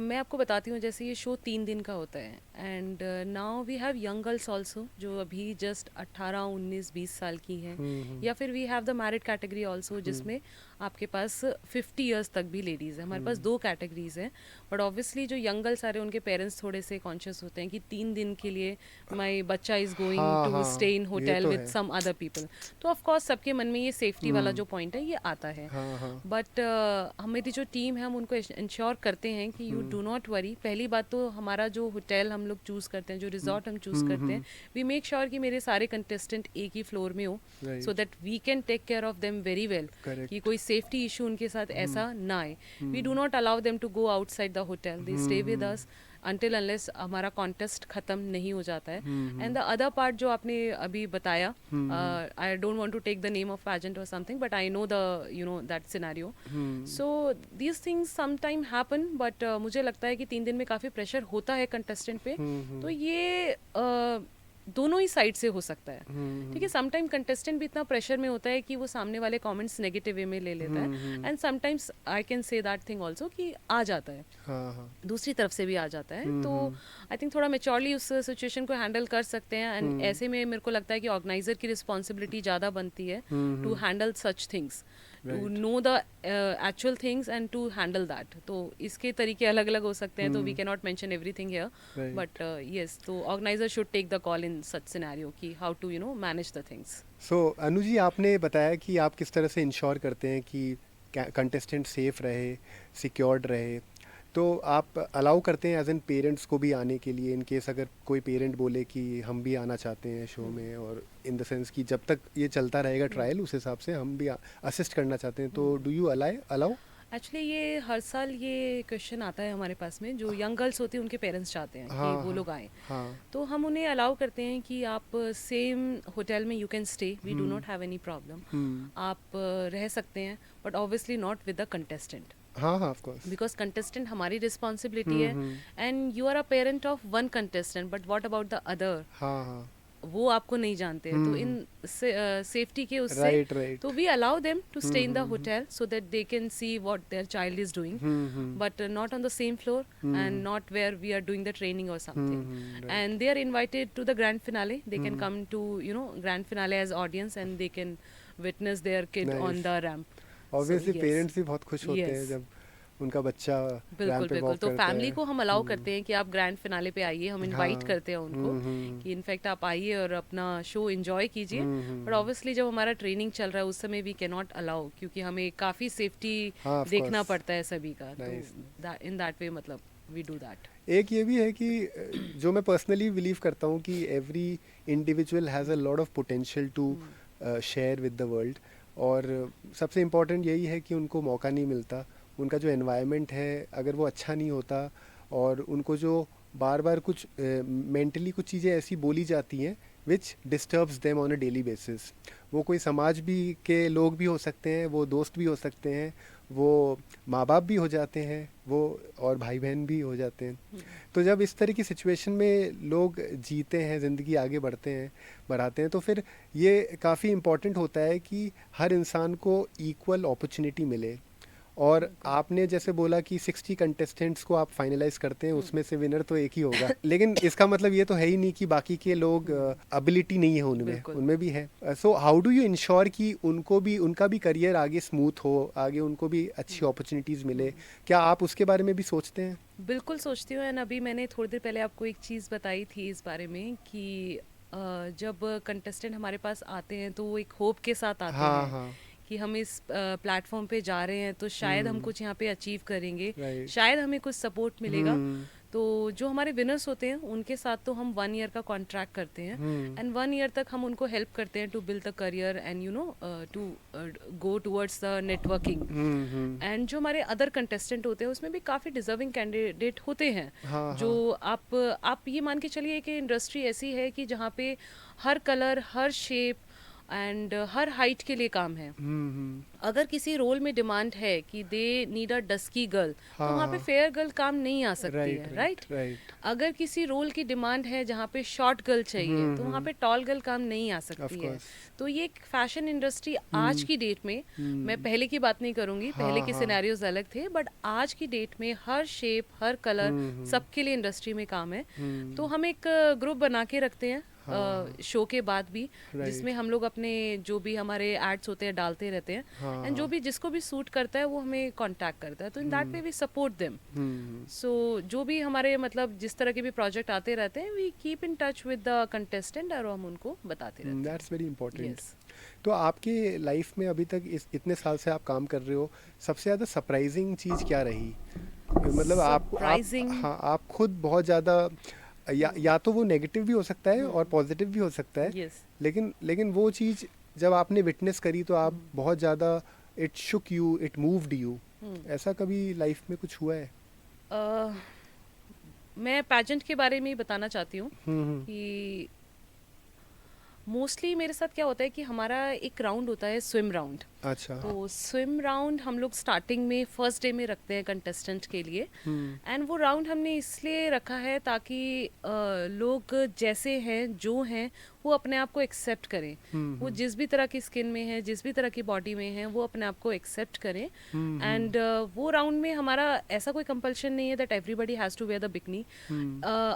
मैं आपको बताती हूँ, जैसे ये शो 3 दिन का होता है, and now we have young girls also जो अभी जस्ट 18, 19, 20 साल की हैं, या फिर we have the married category also जिसमें आपके पास 50 इयर्स तक भी लेडीज़ हैं। हमारे पास 2 कैटेगरीज हैं, बट ऑब्वियसली जो यंग गर्ल्स आ रहे हैं उनके पेरेंट्स थोड़े से कॉन्शियस होते हैं कि 3 दिन के लिए माई बच्चा is going to stay in hotel with some other people, तो ऑफकोर्स सबके मन में ये सेफ्टी वाला जो पॉइंट है ये आता है। बट हमारी जो टीम है हम उनको इंश्योर करते हैं कि यू डू नॉट वरी। पहली बात तो हमारा जो होटल हम लोग चूज़ करते हैं, जो रिजॉर्ट हम चूज़ करते हैं, वी मेक श्योर कि मेरे सारे कंटेस्टेंट एक ही फ्लोर में हो, so that we can take care of them very well, कि कोई सेफ्टी इशू उनके साथ ऐसा ना आए। We do not allow them to go outside the hotel, they stay with us until unless हमारा कॉन्टेस्ट ख़त्म नहीं हो जाता है। एंड द अदर पार्ट जो आपने अभी बताया, I don't want to take the name of pageant और something, but I know the that scenario. So these things sometime happen, but मुझे लगता है कि 3 दिन में काफ़ी प्रेशर होता है कंटेस्टेंट पे, तो ये दोनों ही साइड से हो सकता है। ठीक है, समटाइम कंटेस्टेंट भी इतना प्रेशर में होता है कि वो सामने वाले कमेंट्स नेगेटिव वे में ले लेता है, and sometimes I can say that thing also कि आ जाता है, दूसरी तरफ से भी आ जाता है। तो आई थिंक थोड़ा मेच्योरली उस सिचुएशन को हैंडल कर सकते हैं, एंड ऐसे में मेरे को लगता है कि ऑर्गेनाइजर की रिस्पॉन्सिबिलिटी ज़्यादा बनती है to handle such things, to know the actual things and to handle that. तो इसके तरीके अलग अलग हो सकते हैं, तो we can not mention everything here, but yes, तो organiser should take the call in such scenario कि how to manage the things. So Anu ji, आपने बताया कि आप किस तरह से इंश्योर करते हैं कि कंटेस्टेंट सेफ रहे, सिक्योर्ड रहे, तो आप अलाउ करते हैं एज एन पेरेंट्स को भी आने के लिए, इन केस अगर कोई पेरेंट बोले कि हम भी आना चाहते हैं शो में, और इन द सेंस कि जब तक ये चलता रहेगा ट्रायल उस हिसाब से हम भी असिस्ट करना चाहते हैं, तो डू यू अलाउ? एक्चुअली ये हर साल ये क्वेश्चन आता है हमारे पास में, जो यंग गर्ल्स होती हैं उनके पेरेंट्स चाहते हैं कि वो लोग आए, तो हम उन्हें अलाउ करते हैं कि आप सेम होटल में you can stay, we do not have any problem, आप रह सकते हैं, but obviously not with the contestant. हाँ, ऑफ कोर्स, बिकॉज कंटेस्टेंट हमारी रिस्पॉन्सिबिलिटी है, and you are a parent of one contestant, but what about the other? वो आपको नहीं जानते हैं, तो इन सेफ्टी के उससे राइट राइट। तो we allow them to stay in the hotel so that they can see what their child is doing, but not on the same floor and not where we are doing the training or something. right. And they are invited to the grand finale. They can come to, you know, grand finale as audience, and they can witness their kid Nice. on the ramp. Obviously yes. Parents भी बहुत खुश होते हैं Yes. जब उनका बच्चा बिल्कुल ramp पे बिल्कुल, वॉक तो करता फैमिली है। को हम अलाउ करते हैं कि आप ग्रैंड फिनाले पे आइए, हम इनवाइट हाँ। करते हैं उनको कि इनफैक्ट आप आइए और अपना शो एंजॉय कीजिए। बट ऑब्वियसली जब हमारा ट्रेनिंग चल रहा है उस समय वी कैन नॉट अलाउ, क्योंकि हमें काफ़ी सेफ्टी हाँ, of देखना course. पड़ता है सभी का, Nice. तो इन दैट वे मतलब वी डू दैट। एक ये भी है कि जो मैं पर्सनली बिलीव करता हूँ कि every individual has a lot of potential to share with the world, और सबसे इम्पोर्टेंट यही है कि उनको मौका नहीं मिलता। उनका जो एनवायरनमेंट है अगर वो अच्छा नहीं होता, और उनको जो बार बार कुछ मेंटली कुछ चीज़ें ऐसी बोली जाती हैं which disturbs them on a daily basis, वो कोई समाज भी के लोग भी हो सकते हैं, वो दोस्त भी हो सकते हैं, वो माँ बाप भी हो जाते हैं, वो और भाई बहन भी हो जाते हैं। तो जब इस तरह की सिचुएशन में लोग जीते हैं, ज़िंदगी आगे बढ़ाते हैं, तो फिर ये काफ़ी इम्पोर्टेंट होता है कि हर इंसान को इक्वल अपॉर्चुनिटी मिले। और आपने जैसे बोला कि 60 कंटेस्टेंट्स को आप फाइनलाइज करते हैं, उसमें से विनर तो एक ही होगा, लेकिन इसका मतलब ये तो है ही नहीं कि बाकी के लोग एबिलिटी नहीं है उनमें, उनमें भी है। So how do you ensure कि उनका भी करियर आगे स्मूथ हो, आगे उनको भी अच्छी अपॉर्चुनिटीज़ मिले? क्या आप उसके बारे में भी सोचते हैं? बिल्कुल सोचती हूँ। एंड अभी मैंने थोड़ी देर पहले आपको एक चीज़ बताई थी इस बारे में कि जब कंटेस्टेंट हमारे पास आते हैं तो वो एक होप के साथ आते हैं हाँ। कि हम इस प्लेटफॉर्म पे जा रहे हैं तो शायद हम कुछ यहाँ पे अचीव करेंगे, Right. शायद हमें कुछ सपोर्ट मिलेगा। तो जो हमारे विनर्स होते हैं उनके साथ तो हम 1 ईयर का कॉन्ट्रैक्ट करते हैं, एंड 1 ईयर तक हम उनको हेल्प करते हैं to build the career and you know to go towards the networking. And जो हमारे अदर कंटेस्टेंट होते हैं उसमें भी काफ़ी डिजर्विंग कैंडिडेट होते हैं। हाँ, जो आप ये मान के चलिए कि इंडस्ट्री ऐसी है कि जहाँ पे हर कलर, हर शेप एंड हर हाइट के लिए काम है। अगर किसी रोल में डिमांड है कि they need a dusky girl, तो वहाँ पे फेयर गर्ल काम नहीं आ सकती है, राइट? अगर किसी रोल की डिमांड है जहाँ पे शॉर्ट गर्ल चाहिए, तो वहाँ पे टॉल गर्ल काम नहीं आ सकती है। तो ये एक फैशन इंडस्ट्री आज की डेट में, मैं पहले की बात नहीं करूँगी, पहले के सिनेरियोज अलग थे, बट आज की डेट में हर शेप, हर कलर, सबके लिए इंडस्ट्री में काम है। तो हम एक ग्रुप बना के रखते हैं शो के बाद भी, जिसमें हम लोग अपने जो भी हमारे एड्स होते हैं डालते रहते हैं, एंड जो भी जिसको भी सूट करता है वो हमें कांटेक्ट करता है, तो in that way we support them. So जो भी हमारे मतलब जिस तरह के भी प्रोजेक्ट आते रहते हैं, we keep in touch with the contestant और हम उनको बताते रहते हैं। That's very important. तो आपकी लाइफ में अभी तक इतने साल से आप काम कर रहे हो, सबसे ज़्यादा सरप्राइजिंग चीज़ क्या रही? मतलब आप खुद बहुत ज़्यादा या तो वो नेगेटिव भी हो सकता है और पॉजिटिव भी हो सकता है, लेकिन वो चीज़ जब आपने विटनेस करी तो आप बहुत ज़्यादा it Shuk you, it moved you, ऐसा कभी लाइफ में कुछ हुआ है? मैं पैजेंट के बारे में ही बताना चाहती हूँ कि मोस्टली मेरे साथ क्या होता है कि हमारा एक राउंड होता है स्विम राउंड। अच्छा। तो स्विम राउंड हम लोग स्टार्टिंग में फर्स्ट डे में रखते हैं कंटेस्टेंट के लिए, एंड वो राउंड हमने इसलिए रखा है ताकि लोग जैसे हैं, जो हैं, वो अपने आप को एक्सेप्ट करें। वो जिस भी तरह की स्किन में है, जिस भी तरह की बॉडी में है, वो अपने आप को एक्सेप्ट करें। एंड वो राउंड में हमारा ऐसा कोई कंपल्शन नहीं है that everybody has to wear the bikini.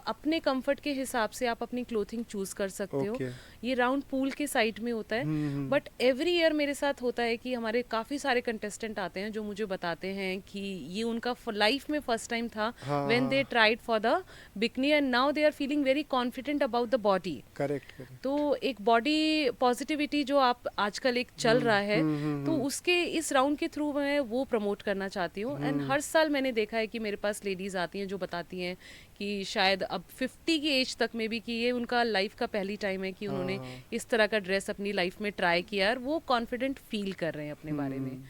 अपने कंफर्ट के हिसाब से आप अपनी क्लोथिंग चूज कर सकते हो। ये राउंड पूल के साइड में होता है, बट एवरी ईयर मेरे साथ होता है कि हमारे काफ़ी सारे कंटेस्टेंट आते हैं जो मुझे बताते हैं कि ये उनका लाइफ में फर्स्ट टाइम था when they tried for the bikini, and now they are feeling very confident about the body. Correct. तो एक बॉडी पॉजिटिविटी जो आप आजकल एक चल रहा है, तो उसके इस राउंड के थ्रू मैं वो प्रमोट करना चाहती हूँ। एंड हर साल मैंने देखा है कि मेरे पास लेडीज आती हैं जो बताती हैं कि शायद अब 50 की एज तक में भी कि ये उनका लाइफ का पहली टाइम है कि उन्होंने इस तरह का ड्रेस अपनी लाइफ में ट्राई किया और वो कॉन्फिडेंट फील कर रहे हैं अपने बारे में।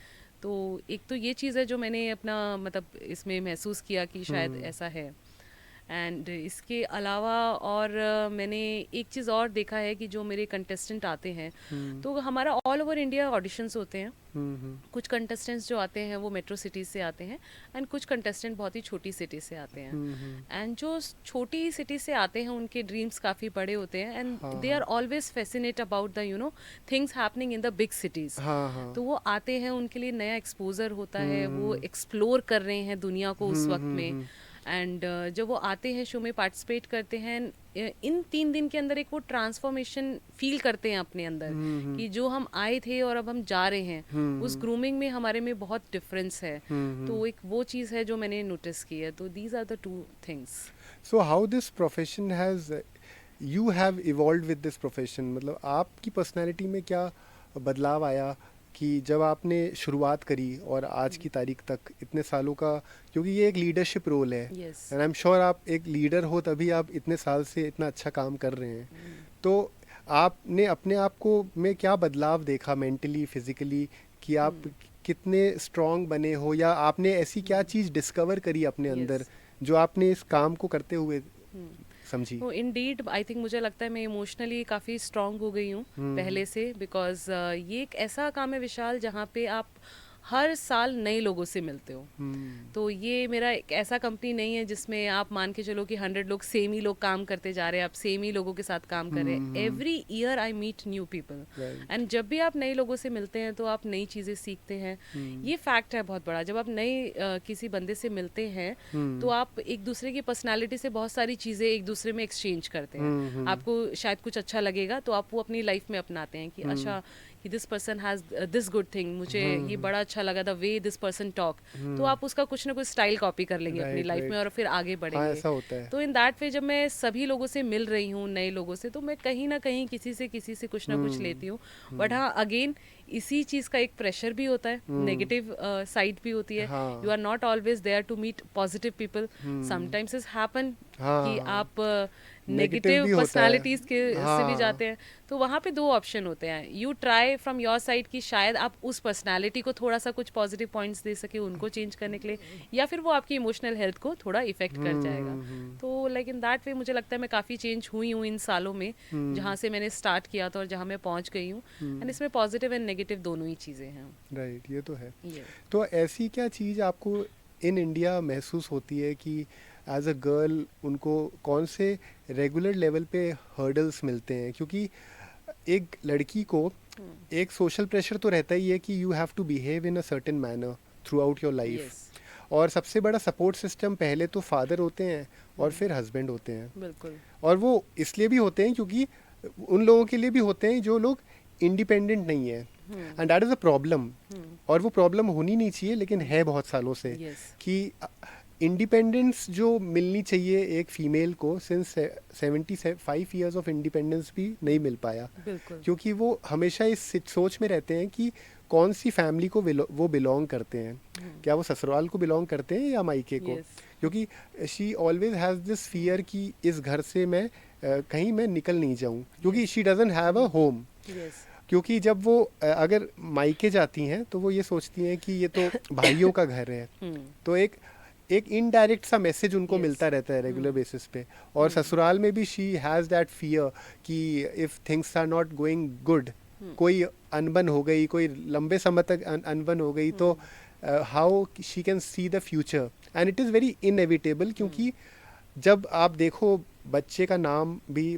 तो एक तो ये चीज़ है जो मैंने अपना मतलब इसमें महसूस किया कि शायद ऐसा है। एंड इसके अलावा और मैंने एक चीज़ और देखा है कि जो मेरे कंटेस्टेंट आते हैं तो हमारा ऑल ओवर इंडिया ऑडिशंस होते हैं। कुछ कंटेस्टेंट्स जो आते हैं वो मेट्रो सिटीज़ से आते हैं एंड कुछ कंटेस्टेंट बहुत ही छोटी सिटी से आते हैं। एंड जो छोटी सिटी से आते हैं उनके ड्रीम्स काफ़ी बड़े होते हैं and they are always fascinate about the things happening in the big cities. तो वो आते हैं, उनके लिए नया एक्सपोजर होता है, वो एक्सप्लोर कर रहे हैं दुनिया को उस वक्त में। एंड जब वो आते हैं शो में पार्टिसिपेट करते हैं, इन 3 दिन के अंदर एक वो ट्रांसफॉर्मेशन फील करते हैं अपने अंदर कि जो हम आए थे और अब हम जा रहे हैं उस ग्रूमिंग में हमारे में बहुत डिफरेंस है। तो एक वो चीज़ है जो मैंने नोटिस की है। तो these are the 2 things. So how this profession has you have evolve with this profession, मतलब आपकी पर्सनैलिटी में क्या बदलाव आया कि जब आपने शुरुआत करी और आज की तारीख तक इतने सालों का, क्योंकि ये एक लीडरशिप रोल है एंड आई एम श्योर आप एक लीडर हो तभी आप इतने साल से इतना अच्छा काम कर रहे हैं। तो आपने अपने आप को में क्या बदलाव देखा मेंटली फिजिकली कि आप कितने स्ट्रांग बने हो, या आपने ऐसी क्या चीज़ डिस्कवर करी अपने अंदर जो आपने इस काम को करते हुए समझी? तो इंडीड आई थिंक मुझे लगता है मैं इमोशनली काफ़ी स्ट्रांग हो गई हूँ पहले से, बिकॉज ये एक ऐसा काम है विशाल जहाँ पे आप हर साल नए लोगों से मिलते हो। तो ये मेरा एक ऐसा कंपनी नहीं है जिसमें आप मान के चलो कि 100 लोग सेम ही लोग काम करते जा रहे हैं, आप सेम ही लोगों के साथ काम कर रहे हैं। Every year I meet new people and जब भी आप नए लोगों से मिलते हैं तो आप नई चीज़ें सीखते हैं। ये फैक्ट है बहुत बड़ा। जब आप नए किसी बंदे से मिलते हैं तो आप एक दूसरे की पर्सनालिटी से बहुत सारी चीज़ें एक दूसरे में एक्सचेंज करते हैं। आपको शायद कुछ अच्छा लगेगा तो आप वो अपनी लाइफ में अपनाते हैं कि अच्छा कि this person has this good thing, मुझे ये बड़ा अच्छा लगा the way this person talk, तो आप उसका कुछ ना कुछ स्टाइल कॉपी कर लेंगे अपनी लाइफ में और फिर आगे बढ़ेंगे। ऐसा होता है। तो इन दैट वे जब मैं सभी लोगों से मिल रही हूँ नए लोगों से, तो मैं कहीं ना कहीं किसी से कुछ ना कुछ लेती हूँ। बट हाँ, अगेन इसी चीज़ का एक प्रेशर भी होता है, नेगेटिव साइड भी होती है। You are not always there to meet positive people, sometimes is happen कि आप नेगेटिव पर्सनालिटीज के से भी जाते हैं। तो वहाँ पे 2 ऑप्शन होते हैं, you try from your side कि शायद आप उस पर्सनालिटी को थोड़ा सा कुछ पॉजिटिव पॉइंट्स दे सके उनको चेंज करने के लिए, या फिर वो आपकी इमोशनल हेल्थ को थोड़ा इफेक्ट कर जाएगा। तो लाइक इन दैट वे मुझे लगता है मैं काफ़ी चेंज हुई हूँ इन सालों में, जहाँ से मैंने स्टार्ट किया था और जहाँ मैं पहुँच गई हूँ। एंड इसमें पॉजिटिव एंड नेगेटिव दोनों ही चीज़ें हैं। राइट, ये तो है। तो ऐसी क्या चीज़ आपको इन इंडिया महसूस होती है कि एज अ गर्ल उनको कौन से रेगुलर लेवल पे हर्डल्स मिलते हैं? क्योंकि एक लड़की को एक सोशल प्रेशर तो रहता ही है कि you have to behave in a certain manner throughout your life, और सबसे बड़ा सपोर्ट सिस्टम पहले तो फादर होते हैं और फिर हस्बैंड होते हैं। बिल्कुल। और वो इसलिए भी होते हैं क्योंकि उन लोगों के लिए भी होते हैं जो लोग इंडिपेंडेंट नहीं है, and that is a problem. और वो प्रॉब्लम होनी नहीं चाहिए लेकिन है बहुत सालों से कि इंडिपेंडेंस जो मिलनी चाहिए एक फ़ीमेल को, सिंस 75 ईयर्स ऑफ इंडिपेंडेंस भी नहीं मिल पाया, क्योंकि वो हमेशा इस सोच में रहते हैं कि कौन सी फैमिली को वो बिलोंग करते हैं, क्या वो ससुराल को बिलोंग करते हैं या मायके को। क्योंकि she always has this fear कि इस घर से मैं कहीं मैं निकल नहीं जाऊँ, क्योंकि she doesn't have a home. क्योंकि जब वो अगर मायके जाती हैं तो वो ये सोचती हैं कि ये तो भाइयों का घर है, तो एक इनडायरेक्ट सा मैसेज उनको मिलता रहता है रेगुलर बेसिस पे। और ससुराल में भी शी हैज़ दैट फियर कि if things are not going good, कोई अनबन हो गई, कोई लंबे समय तक अनबन हो गई, तो how she can see the future, and it is very inevitable. क्योंकि जब आप देखो बच्चे का नाम भी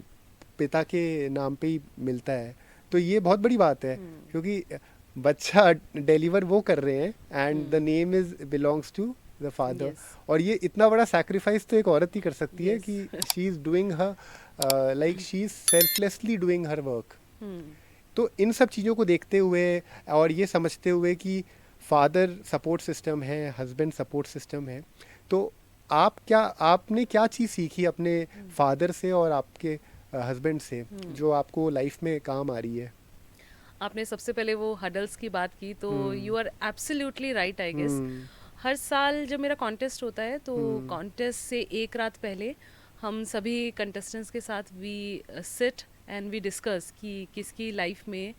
पिता के नाम पे ही मिलता है, तो ये बहुत बड़ी बात है, क्योंकि बच्चा डिलीवर वो कर रहे हैं and the name is belongs to the father. और ये इतना बड़ा सैक्रिफाइस तो एक औरत ही कर सकती है कि she is doing her like she is selflessly doing her work. तो इन सब चीज़ों को देखते हुए और ये समझते हुए कि फादर सपोर्ट सिस्टम है, हस्बैंड सपोर्ट सिस्टम है, तो आपने क्या चीज़ सीखी अपने फादर से और आपके हस्बैंड से जो आपको लाइफ में काम आ रही है? आपने सबसे पहले वो हडल्स की बात की, तो you are absolutely right I guess. हर साल जब मेरा कॉन्टेस्ट होता है तो कॉन्टेस्ट से एक रात पहले हम सभी कंटेस्टेंट्स के साथ we sit and we discuss कि किसकी लाइफ में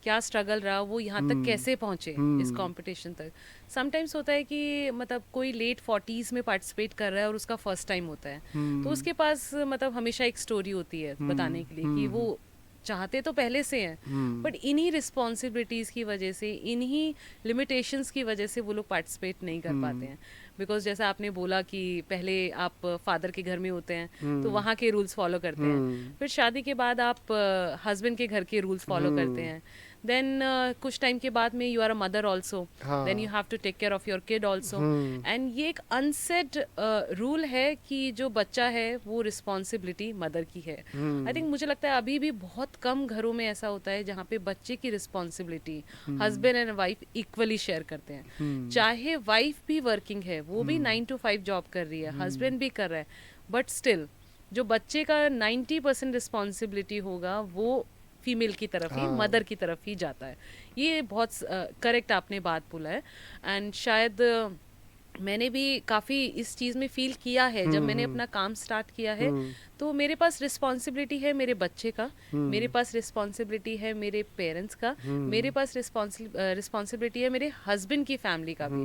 क्या स्ट्रगल रहा, वो यहाँ तक कैसे पहुँचे इस कंपटीशन तक. समटाइम्स होता है कि मतलब कोई लेट 40s में पार्टिसिपेट कर रहा है और उसका फर्स्ट टाइम होता है, तो उसके पास मतलब हमेशा एक स्टोरी होती है बताने के लिए कि वो चाहते तो पहले से हैं, बट इन्हीं रिस्पॉन्सिबिलिटीज़ की वजह से, इन्हीं लिमिटेशंस की वजह से वो लोग पार्टिसिपेट नहीं कर पाते हैं. बिकॉज जैसा आपने बोला कि पहले आप फादर के घर में होते हैं तो वहाँ के रूल्स फॉलो करते हैं, फिर शादी के बाद आप हस्बैंड के घर के रूल्स फॉलो करते हैं, देन कुछ टाइम के बाद में you are a mother also, then you have to take care of your kid also, and ये एक अनसेट रूल है कि जो बच्चा है वो रिस्पॉन्सिबिलिटी मदर की है. आई थिंक मुझे लगता है अभी भी बहुत कम घरों में ऐसा होता है जहाँ पे बच्चे की responsibility husband and wife equally share करते हैं. चाहे वाइफ भी वर्किंग है, वो भी 9 to 5 जॉब कर रही है, हस्बैंड भी कर रहा है, बट स्टिल जो बच्चे का 90% रिस्पॉन्सिबिलिटी होगा वो फीमेल की तरफ ही, मदर की तरफ ही जाता है. ये बहुत करेक्ट आपने बात बोला है. एंड शायद मैंने भी काफ़ी इस चीज़ में फील किया है जब मैंने अपना काम स्टार्ट किया है, तो मेरे पास रिस्पॉन्सिबिलिटी है मेरे बच्चे का, मेरे पास रिस्पॉन्सिबिलिटी है मेरे पेरेंट्स का, मेरे पास रिस्पॉन्सिबिलिटी है मेरे हस्बैंड की फैमिली का भी,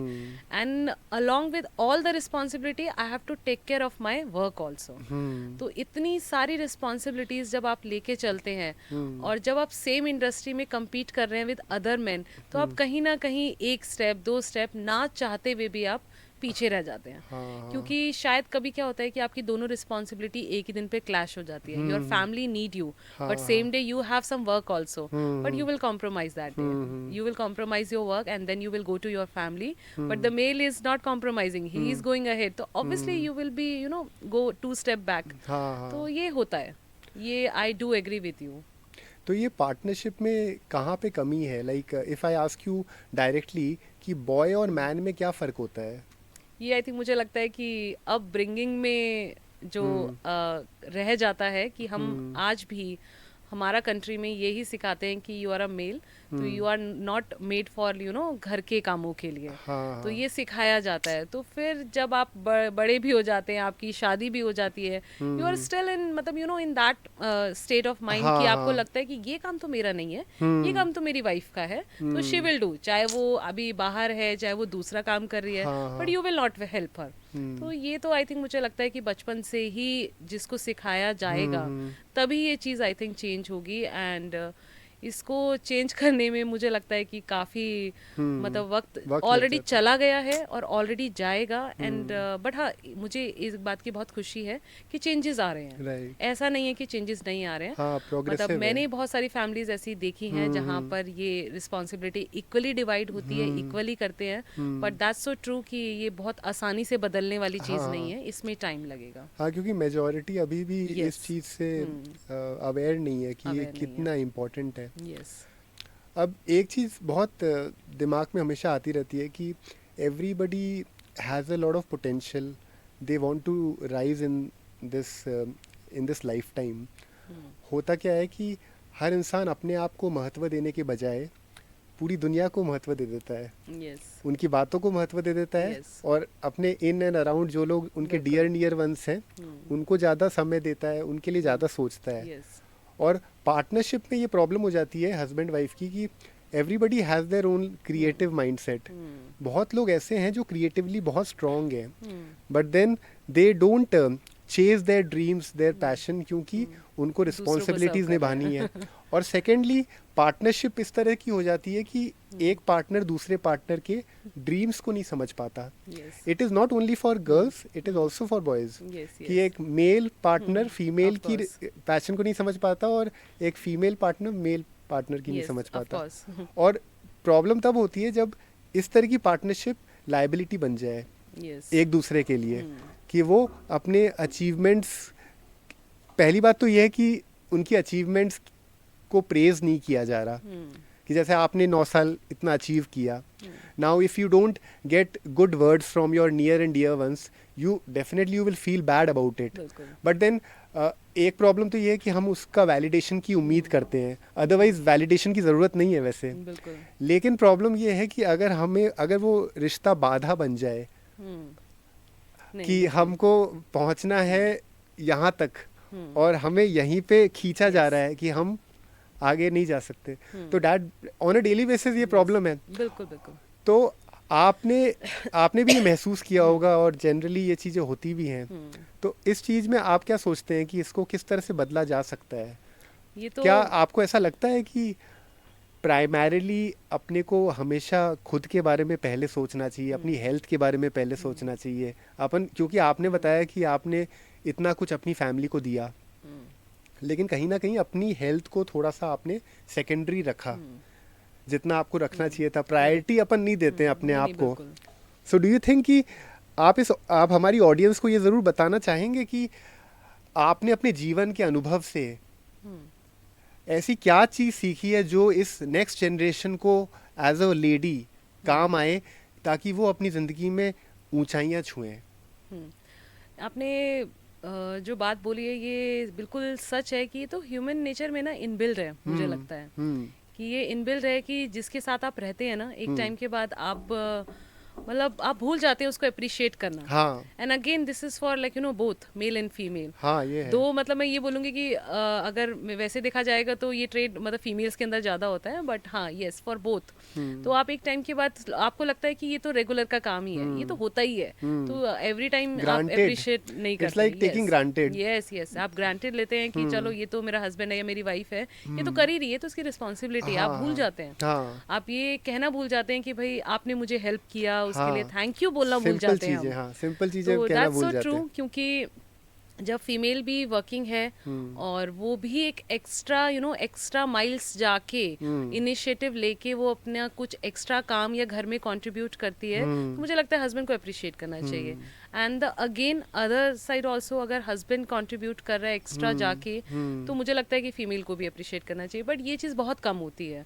and along with all the responsibility I have to take care of my work also. तो इतनी सारी रिस्पॉन्सिबिलिटीज जब आप लेके चलते हैं और जब आप सेम इंडस्ट्री में कम्पीट कर रहे हैं विद अदर मैन, तो आप कहीं ना कहीं एक स्टेप, 2 स्टेप ना चाहते हुए भी आप पीछे रह जाते हैं. क्योंकि शायद कभी क्या होता है कि आपकी दोनों रिस्पॉन्सिबिलिटी एक ही दिन पे क्लैश हो जाती है. Your family need you, but same day you have some work also, but you will compromise that day, you will compromise your work and then you will go to your family, but the male is not compromising, he is going ahead, तो obviously you will be go 2 step back. तो ये होता है, ये I do agree with you. तो ये partnership में कहाँ पे कमी है? Like if I ask you directly कि बॉय और मैन में क्या फ़र्क होता है? ये आई थिंक मुझे लगता है कि अब ब्रिंगिंग में जो रह जाता है कि हम आज भी हमारा कंट्री में यही सिखाते हैं कि you are a male, so you are not made for घर के कामों के लिए. तो ये सिखाया जाता है. तो फिर जब आप बड़े भी हो जाते हैं, आपकी शादी भी हो जाती है, यू आर स्टिल इन मतलब in that state of mind कि आपको लगता है कि ये काम तो मेरा नहीं है, ये काम तो मेरी वाइफ का है, तो शी विल डू, चाहे वो अभी बाहर है, चाहे वो दूसरा काम कर रही है, but you will not help her. तो ये तो आई थिंक मुझे लगता है कि बचपन से ही जिसको सिखाया जाएगा तभी ये चीज़ आई थिंक चेंज होगी. एंड इसको चेंज करने में मुझे लगता है कि काफ़ी मतलब वक्त ऑलरेडी चला गया है और ऑलरेडी जाएगा. एंड बट हाँ, मुझे इस बात की बहुत खुशी है कि चेंजेस आ रहे हैं. ऐसा नहीं है कि चेंजेस नहीं आ रहे हैं. मतलब मैंने बहुत सारी फैमिलीज ऐसी देखी हैं जहाँ पर ये रिस्पॉन्सिबिलिटी इक्वली डिवाइड होती है, इक्वली करते हैं, बट दैट्स सो ट्रू कि ये बहुत आसानी से बदलने वाली चीज़ नहीं है, इसमें टाइम लगेगा. हाँ, क्योंकि मेजॉरिटी अभी भी इस चीज़ से अवेयर नहीं है कि ये कितना इम्पोर्टेंट है. Yes. अब एक चीज़ बहुत दिमाग में हमेशा आती रहती है कि everybody has a lot of potential, they want to rise in this lifetime. होता क्या है कि हर इंसान अपने आप को महत्व देने के बजाय पूरी दुनिया को महत्व दे देता है. Yes. उनकी बातों को महत्व दे देता है. Yes. और अपने इन एंड अराउंड जो लोग उनके डियर नियर वंस हैं उनको ज़्यादा समय देता है, उनके लिए ज़्यादा सोचता है. Yes. और पार्टनरशिप में ये प्रॉब्लम हो जाती है हस्बैंड वाइफ की कि everybody has their own creative mindset. बहुत लोग ऐसे हैं जो क्रिएटिवली बहुत स्ट्रॉन्ग हैं, but then they don't chase their dreams, their passion, क्योंकि उनको रिस्पॉन्सिबिलिटीज़ निभानी है. और सेकेंडली पार्टनरशिप इस तरह की हो जाती है कि एक पार्टनर दूसरे पार्टनर के ड्रीम्स को नहीं समझ पाता. It is not only for girls, it is also for boys. कि एक मेल पार्टनर फीमेल की पैशन को नहीं समझ पाता और एक फीमेल पार्टनर मेल पार्टनर की नहीं समझ पाता. और प्रॉब्लम तब होती है जब इस तरह की पार्टनरशिप लायबिलिटी बन जाए एक दूसरे के लिए, कि वो अपने अचीवमेंट्स, पहली बात तो ये है कि उनकी अचीवमेंट्स को प्रेज नहीं किया जा रहा. कि जैसे आपने 9 साल इतना अचीव किया, now if you don't get good words from your near and dear ones, you definitely you will feel bad about it. But then एक प्रॉब्लम तो ये है कि हम उसका वैलिडेशन की उम्मीद करते हैं, अदरवाइज वैलिडेशन की ज़रूरत नहीं है वैसे. लेकिन प्रॉब्लम ये है कि अगर वो रिश्ता बाधा बन जाए कि हमको पहुंचना है यहाँ तक और हमें यहीं पे खींचा जा रहा है कि हम आगे नहीं जा सकते। तो dad on a daily basis ये प्रॉब्लम है। बिल्कुल बिल्कुल। तो आपने भी ये महसूस किया होगा और जनरली ये चीज़ें होती भी हैं। तो इस चीज़ में आप क्या सोचते हैं कि इसको किस तरह से बदला जा सकता है? ये तो क्या आपको ऐसा लगता है कि प्राइमरीली अपने को हमेशा खुद के बारे में पहले सोचना चाहिए, अपनी हेल्थ के बारे में पहले सोचना चाहिए अपन, क्योंकि आपने बताया कि आपने इतना कुछ अपनी फैमिली को दिया, लेकिन कहीं ना कहीं अपनी हेल्थ को थोड़ा सा आपने सेकेंडरी रखा, जितना आपको रखना चाहिए था। प्रायोरिटी अपन नहीं देते हैं अपने नहीं, आप नहीं, को। बिल्कुल। सो डू यू थिंक कि आप हमारी ऑडियंस को ये ज़रूर बताना चाहेंगे कि आपने अपने जीवन के अनुभव से ऐसी क्या चीज़ सीखी है जो इस नेक्स्ट जनरेशन को एज अ लेडी काम आए, ताकि वो अपनी ज़िंदगी में ऊंचाइयां छुएं? आपने जो बात बोली है ये बिल्कुल सच है कि ये तो ह्यूमन नेचर में ना इनबिल्ड है, मुझे लगता है कि ये इनबिल्ड है कि जिसके साथ आप रहते हैं ना, एक टाइम के बाद आप मतलब आप भूल जाते हैं उसको अप्रिशिएट करना। हाँ and again this is for like both male and female. हाँ, ये है। दो मतलब मैं ये बोलूँगी कि अगर वैसे देखा जाएगा तो ये ट्रेड मतलब फीमेल्स के अंदर ज़्यादा होता है, बट हाँ यस फॉर बोथ। तो आप एक टाइम के बाद आपको लगता है कि ये तो रेगुलर का काम ही है, ये तो होता ही है, तो एवरी टाइम आप Granted. अप्रिशिएट नहीं It's करते। like taking granted. Yes yes, आप ग्रांटेड लेते हैं कि चलो ये तो मेरा हस्बैंड है या मेरी वाइफ है, ये तो कर ही रही है, तो उसकी रिस्पॉन्सिबिलिटी है, आप भूल जाते हैं। हाँ, आप ये कहना भूल जाते हैं कि भाई आपने मुझे हेल्प किया, उसके लिए हाँ, थैंक यू बोलना भूल सिंपल जाते हैं चीज़ें, हम। हाँ, सिंपल चीज़ें तो कहना दैट्स भूल सो जाते ट्रू, हैं। क्योंकि जब फीमेल भी वर्किंग है और वो भी एक एक्स्ट्रा एक्स्ट्रा माइल्स जाके इनिशिएटिव लेके वो अपना कुछ एक्स्ट्रा काम या घर में कंट्रीब्यूट करती है, तो मुझे लगता है हस्बैंड को अप्रिशिएट करना चाहिए। And the again other side also, अगर हस्बैंड कंट्रीब्यूट कर रहा है एक्स्ट्रा जाके, तो मुझे लगता है कि फीमेल को भी अप्रिशिएट करना चाहिए। बट ये चीज़ बहुत कम होती है,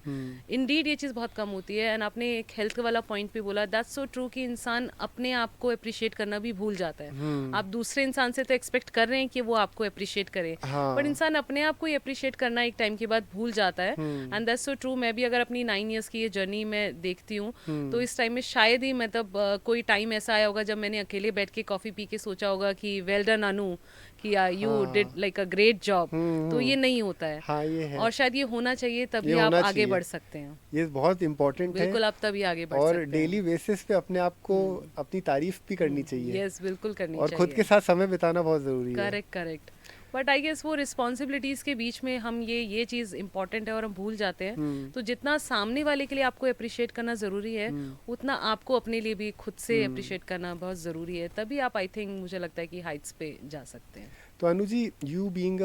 इंडीड ये चीज़ बहुत कम होती है। एंड आपने एक हेल्थ वाला पॉइंट भी बोला, दैट्स सो ट्रू कि इंसान अपने आप को अप्रिशिएट करना भी भूल जाता है। आप दूसरे इंसान से तो एक्सपेक्ट कर रहे हैं कि वो आपको अप्रिशिएट करे, हाँ। बट इंसान अपने आप को ही अप्रिशिएट करना एक टाइम के बाद भूल जाता है। And that's so true. मैं भी अगर अपनी 9 इयर्स की ये जर्नी में देखती हूँ, तो इस टाइम में शायद ही मतलब कोई टाइम ऐसा आया होगा जब मैंने अकेले बैठ के कॉफी पी के सोचा होगा कि वेल डन अनु, कि you did like a great job. तो ये नहीं होता है। हाँ, ये है। और शायद ये होना चाहिए, तभी ये आप होना आगे चाहिए। बढ़ सकते हैं। ये बहुत इम्पोर्टेंट है, बिल्कुल, आप तभी आगे बढ़ और सकते हैं। डेली बेसिस पे अपने आप को अपनी तारीफ भी करनी चाहिए, यस, बिल्कुल करनी और चाहिए। खुद के साथ समय बिताना बहुत ज़रूरी है। Correct correct. But I guess वो रिस्पॉन्सिबिलिटीज के बीच में हम ये चीज़ इंपॉर्टेंट है और हम भूल जाते हैं। तो जितना सामने वाले के लिए आपको अप्रिशिएट करना ज़रूरी है, उतना आपको अपने लिए भी खुद से अप्रिशिएट करना बहुत ज़रूरी है, तभी आप आई थिंक मुझे लगता है कि हाइट्स पे जा सकते हैं। तो Anu ji, you being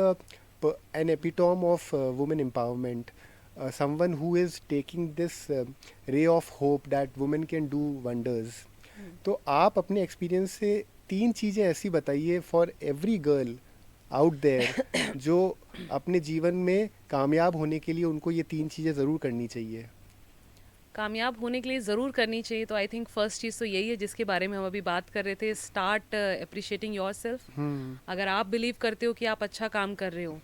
an epitome of women empowerment, someone who is taking this ray of hope that women can do wonders, तो आप अपने एक्सपीरियंस से 3 चीज़ें ऐसी बताइए for every girl out there जो अपने जीवन में कामयाब होने के लिए उनको ये 3 चीज़ें ज़रूर करनी चाहिए। कामयाब होने के लिए ज़रूर करनी चाहिए, तो आई थिंक फर्स्ट चीज़ तो यही है जिसके बारे में हम अभी बात कर रहे थे, स्टार्ट अप्रिशिएटिंग योरसेल्फ। अगर आप बिलीव करते हो कि आप अच्छा काम कर रहे हो,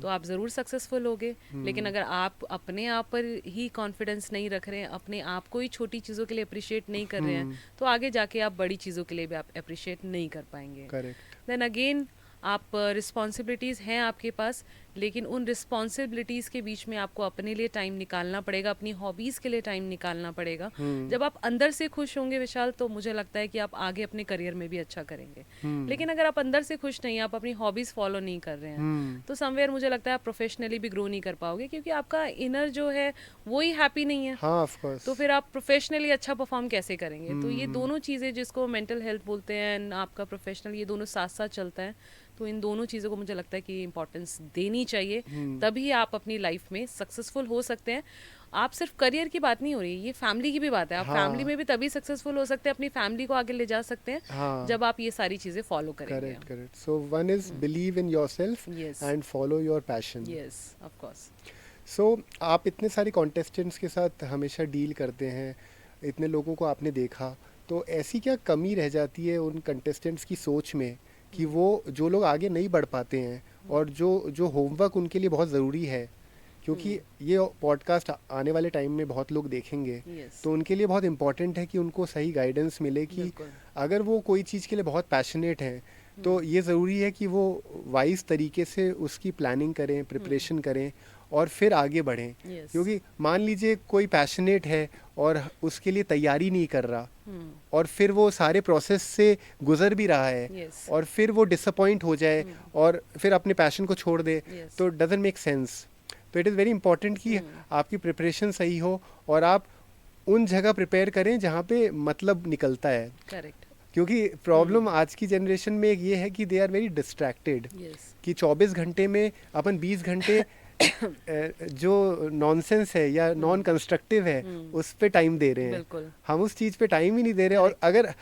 तो आप ज़रूर सक्सेसफुल होगे। लेकिन अगर आप अपने आप पर ही कॉन्फिडेंस नहीं रख रहे हैं, अपने आप को ही छोटी चीज़ों के लिए अप्रिशिएट नहीं कर रहे हैं, तो आगे जाके आप बड़ी चीज़ों के लिए भी आप अप्रिशिएट नहीं कर पाएंगे। करेक्ट। देन अगेन आप रिस्पॉन्सिबिलिटीज़ हैं आपके पास, लेकिन उन रिस्पॉन्सिबिलिटीज़ के बीच में आपको अपने लिए टाइम निकालना पड़ेगा, अपनी हॉबीज़ के लिए टाइम निकालना पड़ेगा। जब आप अंदर से खुश होंगे विशाल, तो मुझे लगता है कि आप आगे अपने करियर में भी अच्छा करेंगे। लेकिन अगर आप अंदर से खुश नहीं, आप अपनी हॉबीज़ फॉलो नहीं कर रहे हैं, तो समवेयर मुझे लगता है आप प्रोफेशनली भी ग्रो नहीं कर पाओगे, क्योंकि आपका इनर जो है वो ही हैप्पी नहीं है। हाँ, ऑफ कोर्स। तो फिर आप प्रोफेशनली अच्छा परफॉर्म कैसे करेंगे? तो ये दोनों चीज़ें जिसको मेंटल हेल्थ बोलते हैं, आपका प्रोफेशनल, ये दोनों साथ साथ चलता है। तो इन दोनों चीज़ों को मुझे लगता है कि इम्पोर्टेंस देनी चाहिए, तभी आप अपनी लाइफ में सक्सेसफुल हो सकते हैं। आप सिर्फ करियर की बात नहीं हो रही, ये फैमिली की भी बात है। आप फैमिली में भी तभी सक्सेसफुल हो सकते हैं, अपनी फैमिली को आगे ले जा सकते हैं, जब आप ये सारी चीज़ें फॉलो करेंगे। Correct correct. So one is believe in yourself and follow your passion. Yes, of course. So आप इतने सारे कॉन्टेस्टेंट्स के साथ हमेशा डील करते हैं, इतने लोगों को आपने देखा, तो ऐसी क्या कमी रह जाती है उन कंटेस्टेंट्स की सोच में कि वो जो लोग आगे नहीं बढ़ पाते हैं, और जो होमवर्क उनके लिए बहुत ज़रूरी है, क्योंकि ये पॉडकास्ट आने वाले टाइम में बहुत लोग देखेंगे, तो उनके लिए बहुत इम्पॉर्टेंट है कि उनको सही गाइडेंस मिले कि अगर वो कोई चीज़ के लिए बहुत पैशनेट हैं, तो ये ज़रूरी है कि वो वाइज तरीके से उसकी प्लानिंग करें, प्रिपरेशन करें, और फिर आगे बढ़ें। Yes. क्योंकि मान लीजिए कोई पैशनेट है और उसके लिए तैयारी नहीं कर रहा, और फिर वो सारे प्रोसेस से गुजर भी रहा है, Yes. और फिर वो डिसअपॉइंट हो जाए और फिर अपने पैशन को छोड़ दे, Yes. तो डजंट मेक सेंस। तो इट इज़ वेरी इंपॉर्टेंट कि आपकी प्रिपरेशन सही हो और आप उन जगह प्रिपेयर करें जहाँ पे मतलब निकलता है। Correct. क्योंकि प्रॉब्लम आज की जनरेशन में एक ये है कि they are very distracted, Yes. कि 24 घंटे में अपन 20 घंटे जो नॉनसेंस है या नॉन कंस्ट्रक्टिव है उस पे टाइम दे रहे हैं। बिल्कुल। हम उस चीज़ पे टाइम ही नहीं दे रहे। और अगर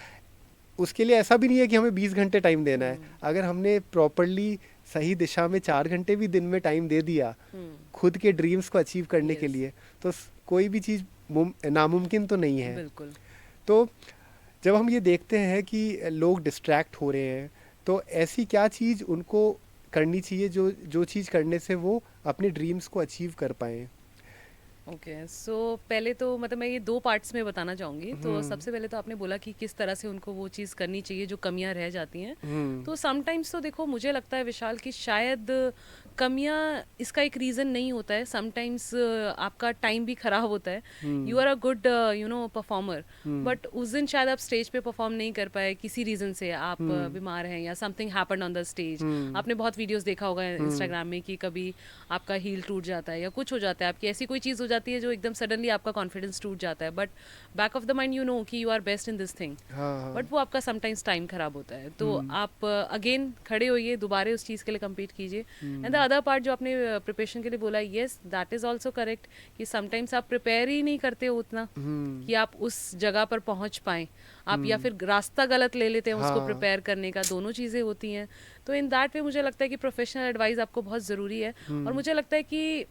उसके लिए ऐसा भी नहीं है कि हमें 20 घंटे टाइम देना है, अगर हमने प्रॉपरली सही दिशा में 4 घंटे भी दिन में टाइम दे दिया खुद के ड्रीम्स को अचीव करने के Yes. लिए, तो कोई भी चीज़ नामुमकिन तो नहीं है। बिल्कुल। तो जब हम ये देखते हैं कि लोग डिस्ट्रैक्ट हो रहे हैं, तो ऐसी क्या चीज़ उनको करनी चाहिए जो चीज़ करने से वो अपने ड्रीम्स को अचीव कर पाएँ? ओके, सो पहले तो मतलब मैं ये 2 पार्ट्स में बताना चाहूँगी। तो सबसे पहले तो आपने बोला कि किस तरह से उनको वो चीज़ करनी चाहिए जो कमियां रह जाती हैं। तो समटाइम्स तो देखो मुझे लगता है विशाल कि शायद कमियां इसका एक रीज़न नहीं होता है। समटाइम्स आपका टाइम भी ख़राब होता है। You are a good performer, but उस दिन शायद आप स्टेज पे परफॉर्म नहीं कर पाए किसी रीज़न से। आप बीमार हैं या something happened on the stage. आपने बहुत वीडियोस देखा होगा इंस्टाग्राम में कि कभी आपका हील टूट जाता है या कुछ हो जाता है, आपकी ऐसी कोई चीज़ हो जाती है जो एकदम सडनली आपका कॉन्फिडेंस टूट जाता है। But back of the mind you know कि you are best in this thing, but वो आपका समटाइम्स टाइम खराब होता है। तो आप अगेन खड़े होइए, दोबारा उस चीज़ के लिए कम्पीट कीजिए। एंड द अदर पार्ट जो आपने प्रिपरेशन के लिए बोला, yes that is also correct कि समटाइम्स आप प्रिपेयर ही नहीं करते हो उतना कि आप उस जगह पर पहुंच पाएं। आप या फिर रास्ता गलत ले लेते हैं उसको प्रिपेयर करने का, दोनों चीज़ें होती हैं। तो इन दैट वे मुझे लगता है कि प्रोफेशनल एडवाइस आपको बहुत ज़रूरी है। और मुझे लगता है कि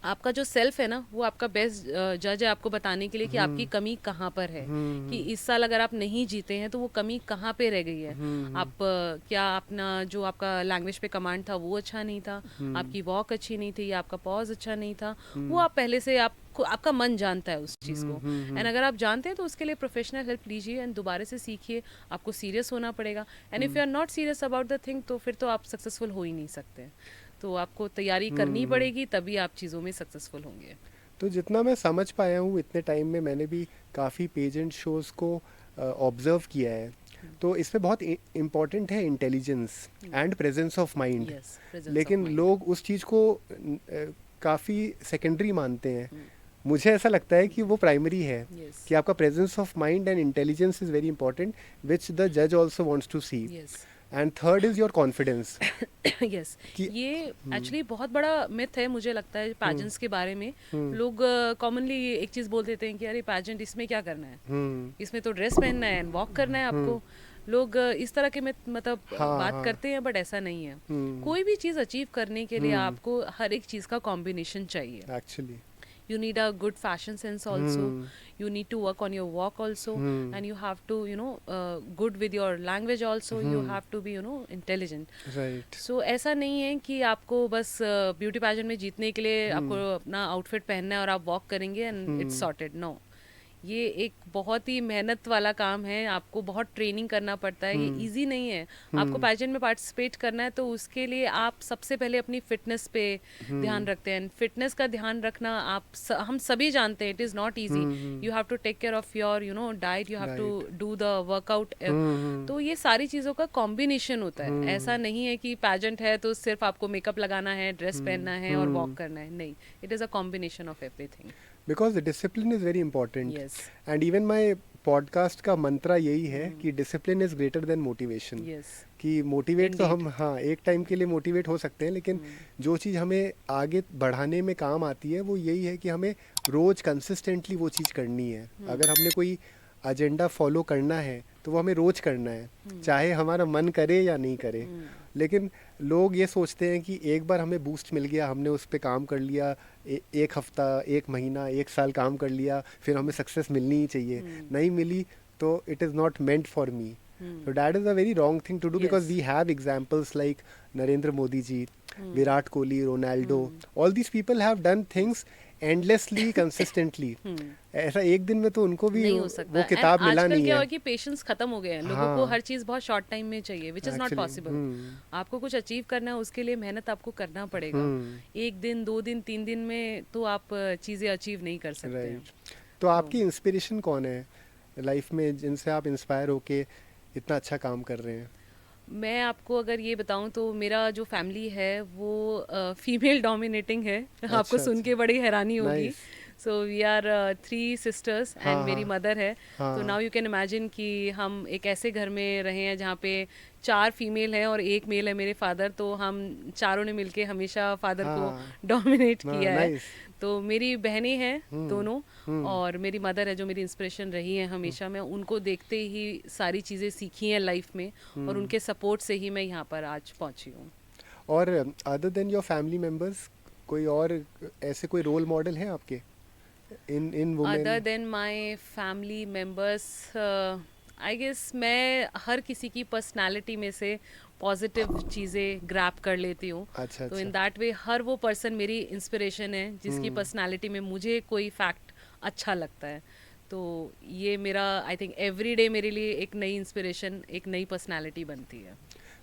आपका जो सेल्फ है ना वो आपका बेस्ट जज है आपको बताने के लिए कि आपकी कमी कहाँ पर है। कि इस साल अगर आप नहीं जीते हैं तो वो कमी कहाँ पे रह गई है। आप क्या अपना जो आपका लैंग्वेज पे कमांड था वो अच्छा नहीं था, आपकी वॉक अच्छी नहीं थी, या आपका पॉज अच्छा नहीं था। वो आप पहले से आपका मन जानता है उस चीज़ को। एंड अगर आप जानते हैं तो उसके लिए प्रोफेशनल हेल्प लीजिए एंड दोबारा से सीखिए। आपको सीरियस होना पड़ेगा। And if you are not serious about the thing तो फिर तो आप सक्सेसफुल हो ही नहीं सकते। तो आपको तैयारी करनी पड़ेगी, तभी आप चीज़ों में सक्सेसफुल होंगे। तो जितना मैं समझ पाया हूँ इतने टाइम में, मैंने भी काफ़ी पेजेंट शोज़ को ऑब्जर्व किया है। तो इसमें बहुत इम्पॉर्टेंट है intelligence and presence of mind. Yes, presence of लेकिन mind. लोग उस चीज़ को काफ़ी सेकेंडरी मानते हैं। मुझे ऐसा लगता है कि वो प्राइमरी है। Yes. कि आपका presence of mind and intelligence is very important, which the जज also wants to see. Yes. And third is your confidence. Yes ये एक्चुअली बहुत बड़ा मिथ है मुझे लगता है पैजेंट्स के बारे में। लोग कॉमनली एक चीज़ बोल देते हैं कि अरे पैजेंट इसमें क्या करना है, इसमें तो ड्रेस पहनना है एंड वॉक करना है आपको। लोग इस तरह के मतलब बात करते हैं, बट ऐसा नहीं है। कोई भी चीज़ अचीव करने के लिए आपको हर एक चीज़ का कॉम्बिनेशन चाहिए। Actually you need a good fashion sense also. You need to work on your walk also. And you have to good with your language also. You have to be intelligent. Right. So ऐसा नहीं है कि आपको बस beauty pageant में जीतने के लिए आपको अपना आउटफिट पहनना है और आप वॉक करेंगे एंड इट्स सॉर्टेड। नो, ये एक बहुत ही मेहनत वाला काम है। आपको बहुत ट्रेनिंग करना पड़ता है, ये इजी नहीं है। आपको पैजेंट में पार्टिसिपेट करना है तो उसके लिए आप सबसे पहले अपनी फिटनेस पे ध्यान रखते हैं। फिटनेस का ध्यान रखना हम सभी जानते हैं it is not easy. You have to take care of your diet, you have to do the workout. तो ये सारी चीज़ों का कॉम्बिनेशन होता है। ऐसा नहीं है कि पैजेंट है तो सिर्फ आपको मेकअप लगाना है, ड्रेस पहनना है और वॉक करना है। नहीं, it is a combination of everything. Because discipline is very important. Yes. And even my podcast का मंत्रा यही है कि discipline is greater than motivation. Yes. कि मोटिवेट तो हम एक टाइम के लिए मोटिवेट हो सकते हैं, लेकिन जो चीज़ हमें आगे बढ़ाने में काम आती है वो यही है कि हमें रोज़ कंसिस्टेंटली वो चीज़ करनी है। अगर हमने कोई एजेंडा फॉलो करना है तो वो हमें रोज़ करना है, चाहे हमारा मन करे या नहीं करे। लेकिन लोग ये सोचते हैं कि एक बार हमें बूस्ट मिल गया, हमने उस पर काम कर लिया, एक हफ्ता, एक महीना, एक साल काम कर लिया, फिर हमें सक्सेस मिलनी ही चाहिए। नहीं मिली तो it is not meant for me. So that is a very wrong thing to do, because we have examples like Narendra Modi ji, Virat Kohli, Ronaldo. All these people have done things endlessly consistently, ऐसा एक दिन में तो उनको भी नहीं हो सकता। वो किताब And मिला आजकल नहीं क्या है हुआ कि पेशेंस खत्म हो गए हैं, लोगों को हाँ हर चीज बहुत शॉर्ट टाइम में चाहिए, which is not actually possible. आपको कुछ अचीव करना है, उसके लिए मेहनत आपको करना पड़ेगा। एक दिन, 2 दिन, 3 दिन में तो आप चीजें अचीव नहीं कर सकते हैं। राइट। तो तो आपकी इंस्पिरेशन कौन है लाइफ में जिनसे आप इंस्पायर होके इतना अच्छा काम कर रहे हैं? मैं आपको अगर ये बताऊं तो मेरा जो फैमिली है वो फीमेल डोमिनेटिंग है। आपको अच्छा सुन अच्छा, के बड़ी हैरानी होगी। Nice. So we are 3 sisters and हाँ मेरी हाँ मदर है। तो हाँ नाउ यू कैन इमेजिन कि हम एक ऐसे घर में रहे हैं जहाँ पे 4 फीमेल हैं और एक मेल है मेरे फादर। तो हम चारों ने मिलके हमेशा फादर को हाँ डोमिनेट हाँ, किया है। नाइस। तो मेरी बहनें हैं हम्म दोनों, हम्म और मेरी मदर है जो मेरी इंस्पिरेशन रही है हमेशा। मैं उनको देखते ही सारी चीज़ें सीखी हैं लाइफ में, और हम्म। उनके सपोर्ट से ही मैं यहाँ पर आज पहुँची हूँ। और other than your family members कोई और ऐसे कोई रोल मॉडल है आपके in in other women? Then my family members, I guess मैं हर किसी की पर्सनालिटी में से पॉजिटिव चीज़ें ग्रैब कर लेती हूँ। अच्छा तो इन अच्छा। दैट वे हर वो पर्सन मेरी इंस्पिरेशन है जिसकी हम्म। पर्सनालिटी में मुझे कोई फैक्ट अच्छा लगता है। तो ये मेरा, आई थिंक एवरी डे मेरे लिए एक नई इंस्पिरेशन, एक नई पर्सनालिटी बनती है।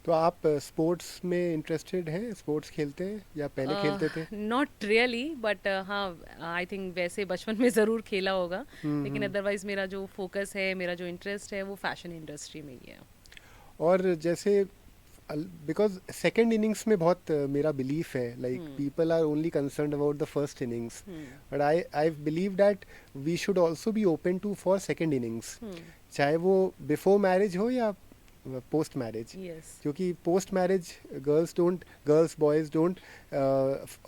तो आप स्पोर्ट्स में इंटरेस्टेड हैं, स्पोर्ट्स खेलते हैं या पहले खेलते थे? नॉट रियली, बट हाँ, आई थिंक वैसे बचपन में ज़रूर खेला होगा, लेकिन हम्म। अदरवाइज मेरा जो फोकस है, मेरा जो इंटरेस्ट है वो फैशन इंडस्ट्री में ही है। और जैसे बिकॉज सेकेंड इनिंग्स में बहुत मेरा बिलीफ है like hmm. People are only concerned about the first innings, hmm. But I believe that we should also be open to for second innings, hmm. चाहे वो बिफोर मैरिज हो या post marriage. Yes. क्योंकि post marriage girls boys don't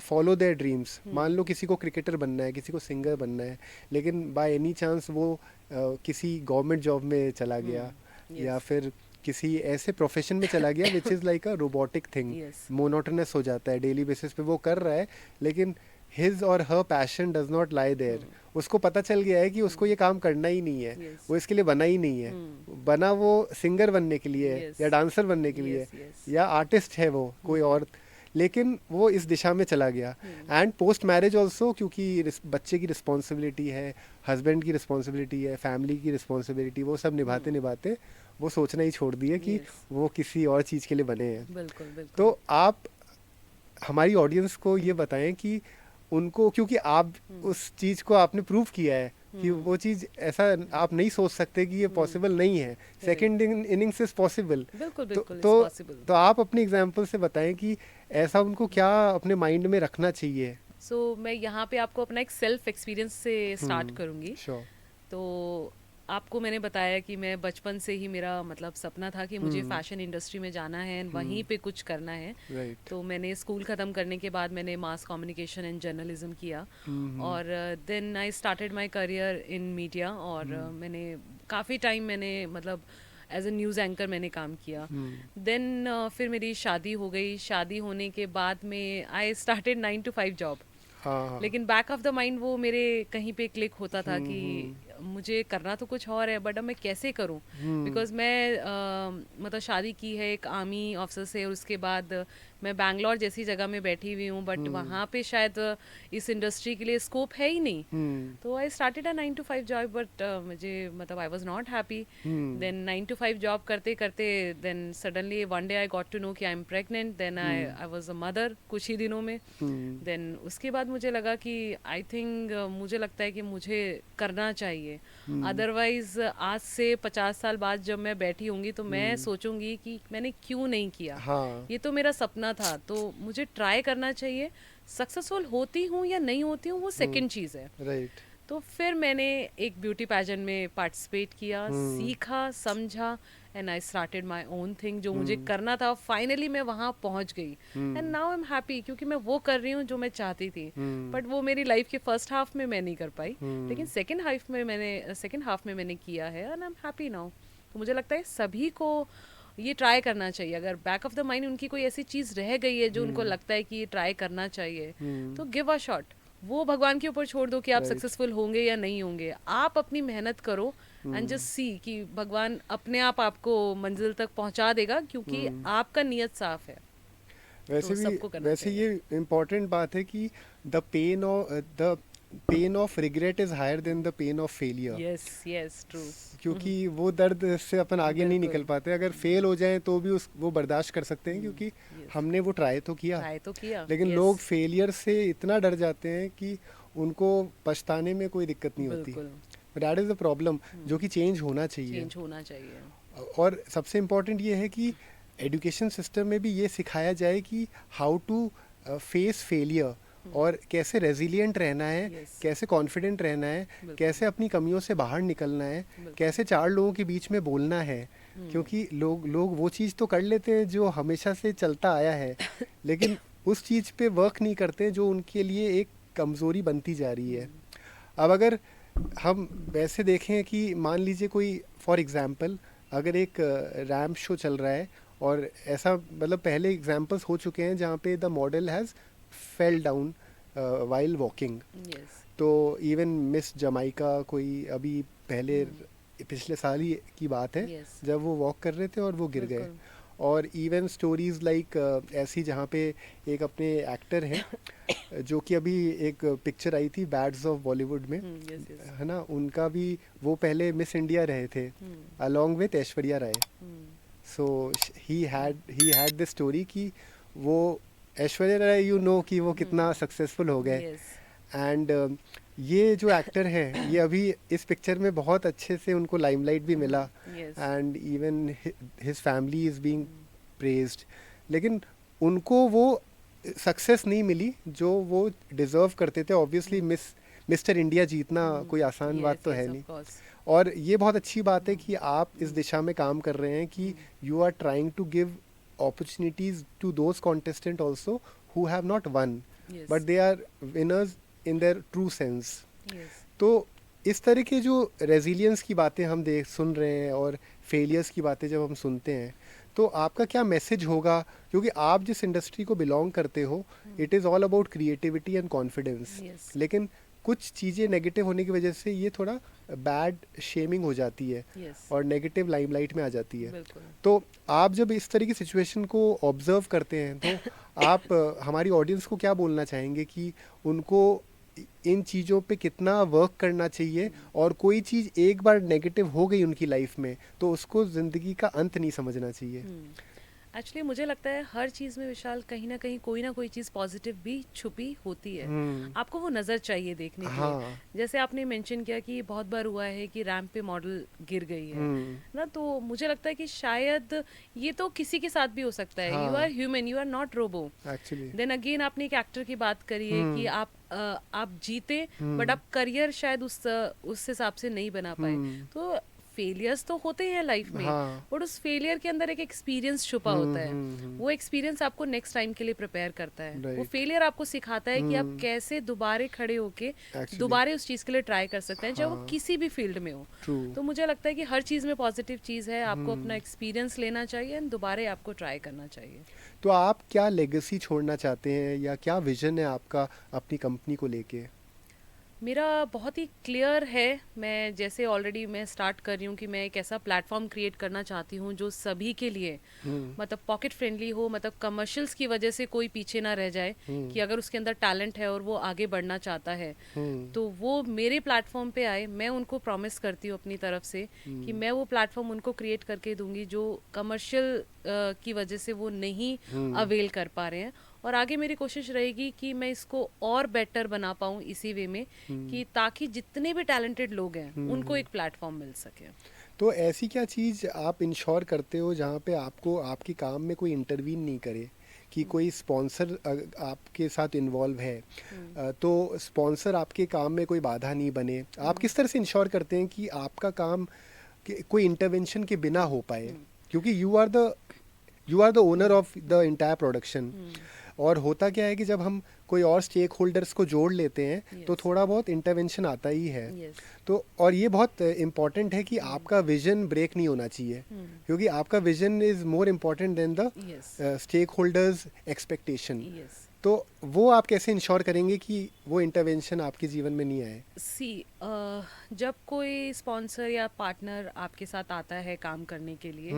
follow their dreams. मान लो किसी को cricketer बनना है, किसी को सिंगर बनना है, लेकिन बाय एनी चांस वो किसी गवर्नमेंट जॉब में चला गया या यस। फिर किसी ऐसे प्रोफेशन में चला गया which is like a robotic thing, yes. Monotonous हो जाता है, डेली बेसिस पे वो कर रहा है, लेकिन हिज और her passion does not lie there. उसको पता चल गया है कि उसको ये काम करना ही नहीं है, यस। वो इसके लिए बना ही नहीं है। बना वो सिंगर बनने के लिए है Yes. या डांसर बनने के लिए Yes, yes. या आर्टिस्ट है वो कोई और, लेकिन वो इस दिशा में चला गया। एंड पोस्ट मैरिज ऑल्सो, क्योंकि बच्चे की रिस्पॉन्सिबिलिटी है, हस्बैंड की रिस्पॉन्सिबिलिटी है, फैमिली की रिस्पॉन्सिबिलिटी, वो सब निभाते निभाते वो सोचना ही छोड़ दिया कि Yes. वो किसी और चीज़ के लिए बने हैं। बिल्कुल बिल्कुल। तो आप हमारी ऑडियंस को ये बताएं कि उनको, क्योंकि आप उस चीज़ को आपने प्रूव किया है कि वो चीज़ ऐसा आप नहीं सोच सकते कि ये पॉसिबल नहीं है, सेकंड इनिंग्स इज पॉसिबल। बिल्कुल तो बिल्कुल तो, पॉसिबल। तो आप अपने एग्जांपल से बताएं कि ऐसा उनको क्या अपने माइंड में रखना चाहिए। सो मैं यहाँ पे आपको अपना एक सेल्फ एक्सपीरियंस से स्टार्ट करूँगी। श्योर। तो आपको मैंने बताया कि मैं बचपन से ही, मेरा मतलब सपना था कि मुझे फैशन इंडस्ट्री में जाना है एंड वहीं पे कुछ करना है। राइट। तो मैंने स्कूल ख़त्म करने के बाद मैंने मास कम्युनिकेशन एंड जर्नलिज्म किया, और then I started my career in media. और मैंने काफ़ी टाइम मैंने मतलब एज ए न्यूज़ एंकर मैंने काम किया। देन फिर मेरी शादी हो गई। शादी होने के बाद में आई स्टार्टेड 9 to 5 जॉब। हाँ लेकिन बैक ऑफ द माइंड वो मेरे कहीं पे क्लिक होता था कि मुझे करना तो कुछ और है, बट अब मैं कैसे करूं, बिकॉज मैं मतलब शादी की है एक आर्मी ऑफिसर से, और उसके बाद मैं बैंगलोर जैसी जगह में बैठी हुई हूँ, बट वहाँ पे शायद इस इंडस्ट्री के लिए स्कोप है ही नहीं। तो I started a 9 to 5 job, but मुझे मतलब I was not happy. Then 9 to 5 job करते करते then suddenly one day I got to know कि I am pregnant. Then I was a mother कुछ ही दिनों में। देन उसके बाद मुझे लगा कि आई थिंक मुझे लगता है कि मुझे करना चाहिए, अदरवाइज आज से 50 साल बाद जब मैं बैठी होंगी तो मैं सोचूंगी कि मैंने क्यों नहीं किया। हाँ ये तो मेरा सपना था, तो मुझे ट्राई करना चाहिए। सक्सेसफुल होती हूँ या नहीं होती हूँ वो सेकंड चीज़ है। राइट। तो फिर मैंने एक ब्यूटी पैजेंट में पार्टिसिपेट किया, सीखा, समझा, and I started my own thing. जो मुझे करना था फाइनली मैं वहाँ पहुँच गई, and now I am happy, क्योंकि मैं वो कर रही हूँ जो मैं चाहती थी। बट वो मेरी लाइफ के फर्स्ट हाफ में मैं नहीं कर पाई, लेकिन सेकेंड हाफ में मैंने किया है, and I am happy now. तो मुझे लगता है सभी को ये ट्राई करना चाहिए। अगर बैक ऑफ द माइंड उनकी कोई ऐसी चीज़ रह गई है जो उनको लगता है कि ये ट्राई करना चाहिए, तो गिव अ शॉट। वो भगवान के ऊपर छोड़ दो कि आप सक्सेसफुल होंगे या नहीं होंगे। आप अपनी मेहनत करो एंड जस्ट सी कि भगवान अपने आप आपको मंजिल तक पहुंचा देगा, क्योंकि आपका नियत साफ है। वैसे तो सबको भी करना वैसे चाहिए। ये इम्पोर्टेंट बात है कि द पेन और the pain of regret is higher than the pain of failure, yes yes true. क्योंकि वो दर्द से अपन आगे नहीं निकल बिल्कुल। पाते। अगर फेल हो जाए तो भी उस वो बर्दाश्त कर सकते हैं, क्योंकि यस, हमने वो ट्राई तो किया। ट्राई तो किया। लेकिन लोग यस, फेलियर से इतना डर जाते हैं कि उनको पछताने में कोई दिक्कत नहीं होती। बिल्कुल। दैट इज़ द प्रॉब्लम, जो कि चेंज होना चाहिए। चेंज होना चाहिए। और सबसे इम्पोर्टेंट ये है कि एजुकेशन सिस्टम में भी ये सिखाया जाए कि हाउ टू फेस फेलियर, और कैसे रेजिलिएंट रहना है, Yes. कैसे कॉन्फिडेंट रहना है, बिल्कुल। कैसे अपनी कमियों से बाहर निकलना है, बिल्कुल। कैसे चार लोगों के बीच में बोलना है। क्योंकि लोग वो चीज़ तो कर लेते हैं जो हमेशा से चलता आया है, लेकिन उस चीज़ पे वर्क नहीं करते जो उनके लिए एक कमज़ोरी बनती जा रही है। अब अगर हम वैसे देखें कि मान लीजिए कोई, फॉर एग्जांपल, अगर एक रैम्प शो चल रहा है, और ऐसा मतलब पहले एग्जांपल्स हो चुके हैं जहाँ पे the model has fell down while walking. Yes. तो इवन मिस जमाइका कोई अभी पहले पिछले साल ही की बात है, यस। जब वो वॉक कर रहे थे और वो गिर गए। बिल्कुल। और इवन स्टोरीज़ लाइक ऐसी जहाँ पे एक अपने एक्टर हैं जो कि अभी एक पिक्चर आई थी बैड्स ऑफ बॉलीवुड में, यस यस। है ना, उनका भी वो पहले मिस इंडिया रहे थे along with Aishwarya Rai. So he had this story कि वो ऐश्वर्या राय, यू नो कि वो कितना सक्सेसफुल हो गए। यस। एंड ये जो एक्टर हैं, ये अभी इस पिक्चर में बहुत अच्छे से उनको लाइमलाइट भी मिला, yes. And even his family is being praised. लेकिन उनको वो सक्सेस नहीं मिली जो वो डिज़र्व करते थे। ऑब्वियसली मिस्टर इंडिया जीतना कोई आसान बात तो है नहीं। और ये बहुत अच्छी बात है कि आप इस दिशा में काम कर रहे हैं कि you are trying to give opportunities to those contestants also who have not won, Yes. but they are winners in their true sense. Yes. तो इस तरह के जो रेजिलियंस की बातें हम देख सुन रहे हैं, और फेलियर्स की बातें जब हम सुनते हैं, तो आपका क्या मैसेज होगा? क्योंकि आप जिस इंडस्ट्री को बिलोंग करते हो, it is all about creativity and confidence. Yes. लेकिन कुछ चीज़ें नेगेटिव होने की वजह से ये थोड़ा बैड शेमिंग हो जाती है, Yes. और नेगेटिव लाइमलाइट में आ जाती है। बिल्कुल। तो आप जब इस तरह की सिचुएशन को ऑब्जर्व करते हैं, तो आप हमारी ऑडियंस को क्या बोलना चाहेंगे कि उनको इन चीज़ों पे कितना वर्क करना चाहिए, और कोई चीज़ एक बार नेगेटिव हो गई उनकी लाइफ में तो उसको ज़िंदगी का अंत नहीं समझना चाहिए? एक्चुअली मुझे लगता है हर चीज़ में विशाल कहीं ना कोई चीज़ पॉजिटिव भी छुपी होती है। आपको वो नज़र चाहिए देखने के लिए। हाँ। जैसे आपने मेंशन किया कि बहुत बार हुआ है कि रैंप पे मॉडल गिर गई है ना, तो मुझे लगता है कि शायद ये तो किसी के साथ भी हो सकता है। यू हाँ। Are human, you are not robot. Actually then again आपने एक एक्टर की बात करी है कि आप जीते, बट आप करियर शायद उस हिसाब से नहीं बना पाए। तो फेलियर्स तो होते हैं लाइफ में, हाँ। बट उस फेलियर के अंदर एक एक्सपीरियंस छुपा होता है। वो एक्सपीरियंस आपको नेक्स्ट टाइम के लिए प्रिपेयर करता है। वो Right. फेलियर आपको सिखाता है कि आप कैसे दोबारा खड़े होके Actually. दोबारा उस चीज़ के लिए ट्राई कर सकते हैं, चाहे वो हाँ। किसी भी फील्ड में हो। True. तो मुझे लगता है कि हर चीज़ में पॉजिटिव चीज़ है। आपको अपना एक्सपीरियंस लेना चाहिए एंड दोबारा आपको ट्राई करना चाहिए। तो आप क्या लेगेसी छोड़ना चाहते हैं, या क्या विजन है आपका अपनी कंपनी को लेके? मेरा बहुत ही क्लियर है। मैं जैसे ऑलरेडी मैं स्टार्ट कर रही हूँ कि मैं एक ऐसा प्लेटफॉर्म क्रिएट करना चाहती हूँ जो सभी के लिए मतलब पॉकेट फ्रेंडली हो, मतलब कमर्शियल्स की वजह से कोई पीछे ना रह जाए, कि अगर उसके अंदर टैलेंट है और वो आगे बढ़ना चाहता है तो वो मेरे प्लेटफॉर्म पे आए। मैं उनको प्रॉमिस करती हूँ अपनी तरफ से कि मैं वो प्लेटफॉर्म उनको क्रिएट करके दूंगी जो कमर्शियल की वजह से वो नहीं अवेल कर पा रहे हैं। और आगे मेरी कोशिश रहेगी कि मैं इसको और बेटर बना पाऊँ इसी वे में, कि ताकि जितने भी टैलेंटेड लोग हैं उनको एक प्लेटफॉर्म मिल सके। तो ऐसी क्या चीज़ आप इंश्योर करते हो जहाँ पे आपको आपके काम में कोई इंटरवीन नहीं करे, कि कोई स्पॉन्सर आपके साथ इन्वॉल्व है, तो स्पॉन्सर आपके काम में कोई बाधा नहीं बने? आप किस तरह से इंश्योर करते हैं कि आपका काम कोई इंटरवेंशन के बिना हो पाए? क्योंकि you are the owner of the entire production. और होता क्या है कि जब हम कोई और स्टेक होल्डर्स को जोड़ लेते हैं तो थोड़ा बहुत इंटरवेंशन आता ही है। तो और ये बहुत इम्पॉर्टेंट है कि आपका विजन ब्रेक नहीं होना चाहिए, क्योंकि आपका vision is more important than the stakeholders expectation. तो वो आप कैसे इंश्योर करेंगे कि वो इंटरवेंशन आपके जीवन में नहीं आए? जब कोई स्पॉन्सर या पार्टनर आपके साथ आता है काम करने के लिए,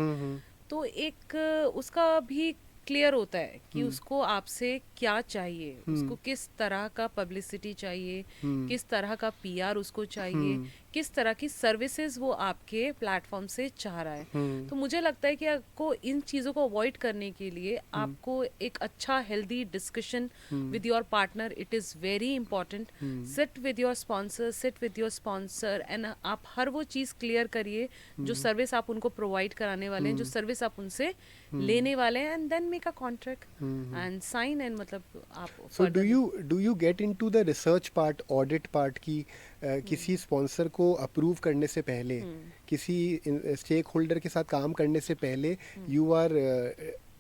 तो एक उसका भी क्लियर होता है कि उसको आपसे क्या चाहिए, उसको किस तरह का पब्लिसिटी चाहिए, किस तरह का पीआर उसको चाहिए, किस तरह की सर्विसेज वो आपके प्लेटफॉर्म से चाह रहा है। तो मुझे लगता है कि आपको इन चीज़ों को अवॉइड करने के लिए आपको एक अच्छा healthy discussion with your partner, it is very important. Sit with your sponsor and आप हर वो चीज़ क्लियर करिए जो सर्विस आप उनको प्रोवाइड कराने वाले हैं, जो सर्विस आप उनसे लेने वाले हैं, and then make a contract and sign and मतलब आप so further do you get into the research part, audit part की किसी स्पॉन्सर को अप्रूव करने से पहले, किसी स्टेक होल्डर के साथ काम करने से पहले you are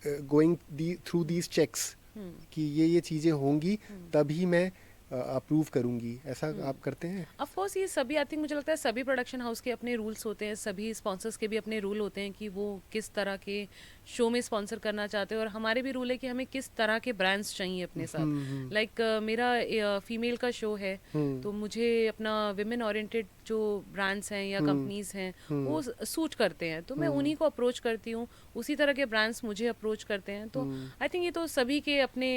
going through these checks कि ये चीज़ें होंगी तभी मैं अप्रूव करूंगी, ऐसा आप करते हैं? ऑफ कोर्स ये सभी, आई थिंक मुझे लगता है सभी प्रोडक्शन हाउस के अपने रूल्स होते हैं, सभी स्पॉन्सर्स के भी अपने रूल होते हैं कि वो किस तरह के शो में स्पॉन्सर करना चाहते हैं, और हमारे भी रूल है कि हमें किस तरह के ब्रांड्स चाहिए अपने साथ। लाइक मेरा फीमेल का शो है, तो मुझे अपना विमेन ओरिएंटेड जो ब्रांड्स हैं या कंपनीज हैं वो सूट करते हैं, तो मैं उन्हीं को अप्रोच करती हूँ, उसी तरह के ब्रांड्स मुझे अप्रोच करते हैं। तो आई थिंक ये तो सभी के अपने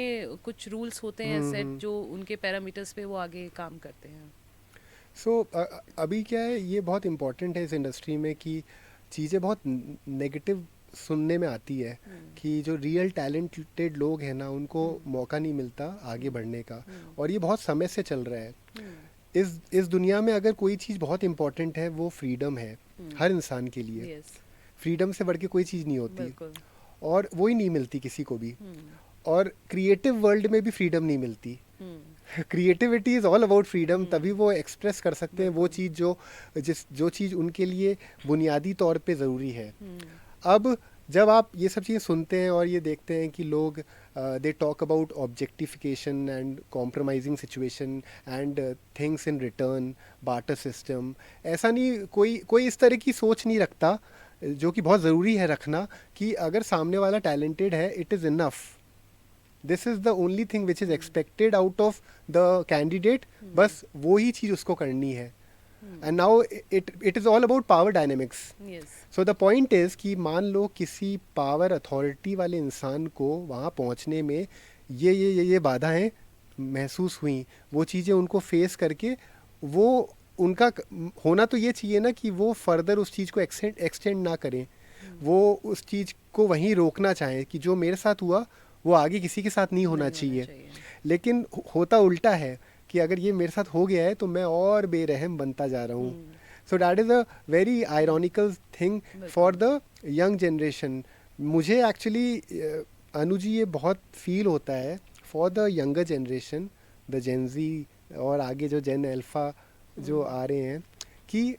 कुछ रूल्स होते हैं सेट, जो उनके पैरामीटर्स पे वो आगे काम करते हैं। सो अभी क्या है, ये बहुत इम्पोर्टेंट है इस इंडस्ट्री में कि चीज़ें बहुत नेगेटिव सुनने में आती है कि जो रियल टैलेंटेड लोग हैं ना, उनको मौका नहीं मिलता आगे बढ़ने का, और ये बहुत समय से चल रहा है। इस दुनिया में अगर कोई चीज़ बहुत इम्पोर्टेंट है वो फ्रीडम है, हर इंसान के लिए। यस, फ्रीडम से बढ़ के कोई चीज़ नहीं होती, बिल्कुल। और वो ही नहीं मिलती किसी को भी। और क्रिएटिव वर्ल्ड में भी फ्रीडम नहीं मिलती। Creativity is all about freedom, तभी वो एक्सप्रेस कर सकते हैं वो चीज़ जो चीज़ उनके लिए बुनियादी तौर पे ज़रूरी है। अब जब आप ये सब चीज़ें सुनते हैं और ये देखते हैं कि लोग they talk about objectification and compromising situation and things in return, barter system, ऐसा नहीं, कोई इस तरह की सोच नहीं रखता, जो कि बहुत ज़रूरी है रखना, कि अगर सामने वाला टैलेंटेड है, it is enough, this is the only thing which is expected out of the candidate, बस वो ही चीज़ उसको करनी है। And now it is all about power dynamics. Yes, so the point is कि मान लो किसी पावर अथॉरिटी वाले इंसान को वहाँ पहुँचने में ये बाधाएं महसूस हुई, वो चीज़ें उनको फेस करके, वो उनका होना तो ये चाहिए ना कि वो फर्दर उस चीज़ को एक्सटेंड ना करें, वो उस चीज़ को वहीं रोकना चाहें कि जो मेरे साथ हुआ वो आगे किसी के साथ नहीं होना चाहिए। लेकिन होता उल्टा है कि अगर ये मेरे साथ हो गया है तो मैं और बेरहम बनता जा रहा हूँ। So that is a very ironical thing for the young generation. मुझे एक्चुअली अनुजी ये बहुत फील होता है for the younger generation, the Gen Z और आगे जो जेन अल्फा जो आ रहे हैं, कि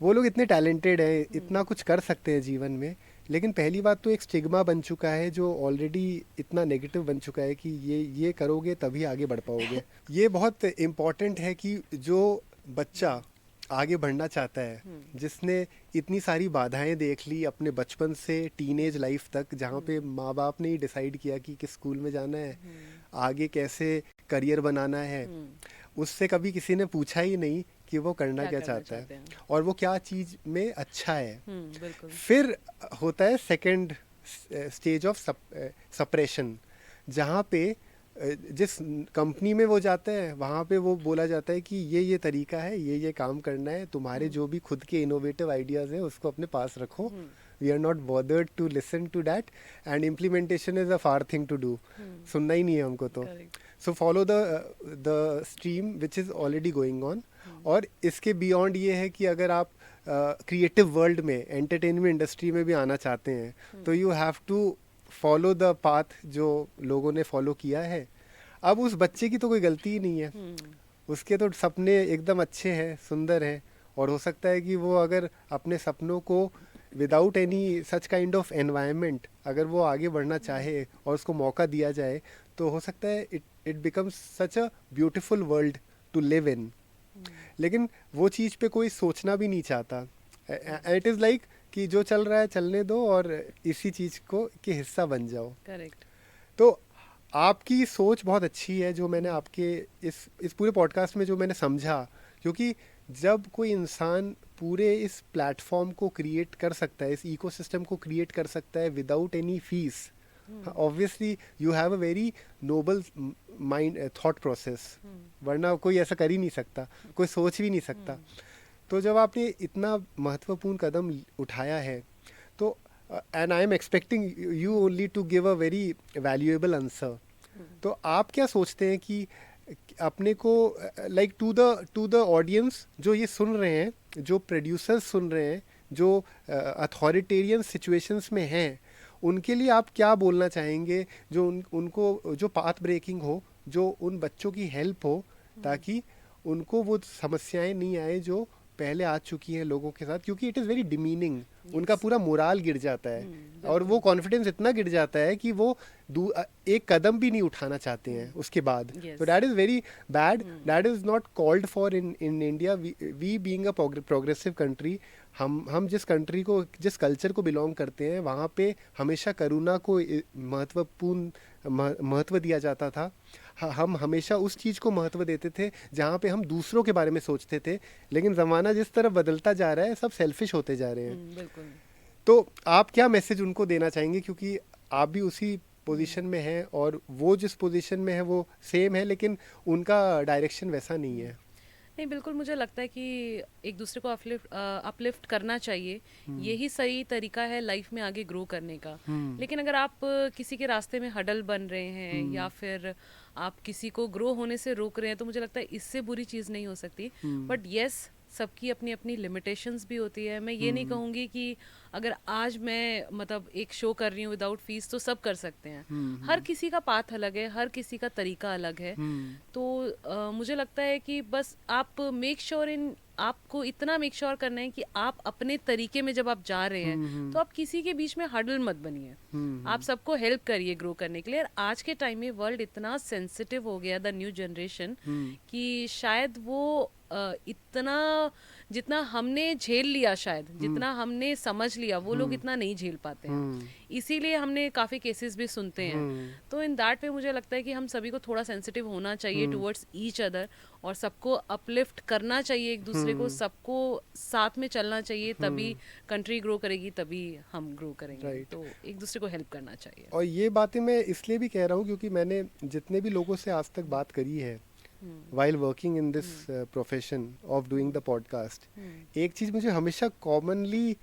वो लोग इतने टैलेंटेड हैं, इतना कुछ कर सकते हैं जीवन में, लेकिन पहली बात तो एक स्टिग्मा बन चुका है जो ऑलरेडी इतना नेगेटिव बन चुका है कि ये करोगे तभी आगे बढ़ पाओगे। ये बहुत इम्पॉर्टेंट है कि जो बच्चा आगे बढ़ना चाहता है, जिसने इतनी सारी बाधाएं देख ली अपने बचपन से टीनेज लाइफ तक, जहाँ पे माँ बाप ने ही डिसाइड किया कि किस स्कूल में जाना है, आगे कैसे करियर बनाना है, उससे कभी किसी ने पूछा ही नहीं कि वो करना क्या चाहता है और वो क्या चीज़ में अच्छा है। बिल्कुल। फिर होता है सेकंड स्टेज ऑफ सप्रेशन, जहाँ पे जिस कंपनी में वो जाता है वहाँ पे वो बोला जाता है कि ये तरीका है, ये काम करना है, तुम्हारे जो भी खुद के इनोवेटिव आइडियाज़ हैं उसको अपने पास रखो, we are not bothered to listen to that, and implementation is a far thing to do, सुनना ही नहीं है हमको तो। So follow the stream which is already going on. और इसके बियॉन्ड ये है कि अगर आप क्रिएटिव वर्ल्ड में, एंटरटेनमेंट इंडस्ट्री में भी आना चाहते हैं तो you have to follow the path जो लोगों ने फॉलो किया है। अब उस बच्चे की तो कोई गलती ही नहीं है, उसके तो सपने एकदम अच्छे हैं, सुंदर हैं, और हो सकता है कि वो अगर अपने सपनों को without any such kind of environment अगर वो आगे बढ़ना चाहे और उसको मौका दिया जाए तो हो सकता है it becomes such a beautiful world to live in. लेकिन वो चीज़ पे कोई सोचना भी नहीं चाहता। इट इज़ लाइक कि जो चल रहा है चलने दो और इसी चीज़ को के हिस्सा बन जाओ। करेक्ट। तो आपकी सोच बहुत अच्छी है, जो मैंने आपके इस पूरे पॉडकास्ट में जो मैंने समझा, क्योंकि जब कोई इंसान पूरे इस प्लेटफॉर्म को क्रिएट कर सकता है, इस इकोसिस्टम को क्रिएट कर सकता है without any fees, obviously you have a very noble mind thought process, वरना कोई ऐसा कर ही नहीं सकता, कोई सोच भी नहीं सकता। तो जब आपने इतना महत्वपूर्ण कदम उठाया है, तो and I am expecting you only to give a very valuable answer. तो आप क्या सोचते हैं कि अपने को, लाइक टू द ऑडियंस जो ये सुन रहे हैं, जो प्रोड्यूसर्स सुन रहे हैं, जो अथॉरिटेरियन सिचुएशंस में हैं, उनके लिए आप क्या बोलना चाहेंगे, जो उनको जो पाथ ब्रेकिंग हो, जो उन बच्चों की हेल्प हो, ताकि उनको वो समस्याएं नहीं आए जो पहले आ चुकी हैं लोगों के साथ, क्योंकि इट इज़ वेरी डिमीनिंग। उनका पूरा मोराल गिर जाता है, और वो कॉन्फिडेंस इतना गिर जाता है कि वो एक कदम भी नहीं उठाना चाहते हैं उसके बाद। Yes. तो that is very bad, that is not called for in India. We being a progressive country, हम जिस कंट्री को, जिस कल्चर को बिलोंग करते हैं, वहाँ पे हमेशा करुणा को महत्व दिया जाता था। हम हमेशा उस चीज़ को महत्व देते थे जहाँ पे हम दूसरों के बारे में सोचते थे, लेकिन ज़माना जिस तरफ बदलता जा रहा है, सब सेल्फिश होते जा रहे हैं। बिल्कुल। तो आप क्या मैसेज उनको देना चाहेंगे, क्योंकि आप भी उसी पोजीशन में हैं, और वो जिस पोजीशन में है वो सेम है, लेकिन उनका डायरेक्शन वैसा नहीं है। नहीं, बिल्कुल मुझे लगता है कि एक दूसरे को अपलिफ्ट करना चाहिए। यही सही तरीका है लाइफ में आगे ग्रो करने का। लेकिन अगर आप किसी के रास्ते में हडल बन रहे हैं, या फिर आप किसी को ग्रो होने से रोक रहे हैं, तो मुझे लगता है इससे बुरी चीज़ नहीं हो सकती। बट येस, सबकी अपनी अपनी लिमिटेशंस भी होती है। मैं ये नहीं कहूँगी कि अगर आज मैं मतलब एक शो कर रही हूँ विदाउट फीस तो सब कर सकते हैं। हर किसी का पाथ अलग है, हर किसी का तरीका अलग है। तो मुझे लगता है कि बस आप आपको इतना मेक श्योर करना है कि आप अपने तरीके में जब आप जा रहे हैं, तो आप किसी के बीच में हडल मत बनिए। आप सबको हेल्प करिए ग्रो करने के लिए। और आज के टाइम में वर्ल्ड इतना सेंसिटिव हो गया, द न्यू जनरेशन, कि शायद वो इतना, जितना हमने झेल लिया, शायद जितना हमने समझ लिया, वो लोग इतना नहीं झेल पाते हैं। इसीलिए हमने काफ़ी केसेस भी सुनते हैं। तो इन दैट वे मुझे लगता है कि हम सभी को थोड़ा सेंसिटिव होना चाहिए टुवर्ड्स ईच अदर, और सबको अपलिफ्ट करना चाहिए एक दूसरे को, सबको साथ में चलना चाहिए, तभी कंट्री ग्रो करेगी, तभी हम ग्रो करेंगे। Right. तो एक दूसरे को हेल्प करना चाहिए। और ये बातें मैं इसलिए भी कह रहा हूँ क्योंकि मैंने जितने भी लोगों से आज तक बात करी है while working in this profession of doing the podcast, एक चीज़ मुझे हमेशा कॉमनली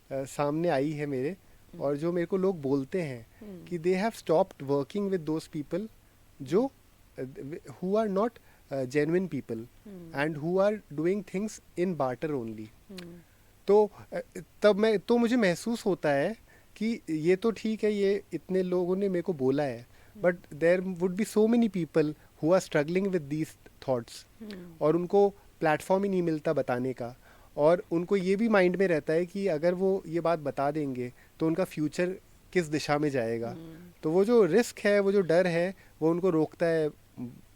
सामने आई है मेरे, और जो मेरे को लोग बोलते हैं कि they have stopped working with those people जो who are not genuine people and who are doing things in barter only. तो तब मुझे महसूस होता है कि ये तो ठीक है, ये इतने लोगों ने मेरे को बोला है, but there would be so many people who are struggling with these thoughts, और उनको प्लेटफॉर्म ही नहीं मिलता बताने का, और उनको ये भी माइंड में रहता है कि अगर वो ये बात बता देंगे तो उनका फ्यूचर किस दिशा में जाएगा। तो वो जो रिस्क है, वो जो डर है, वो उनको रोकता है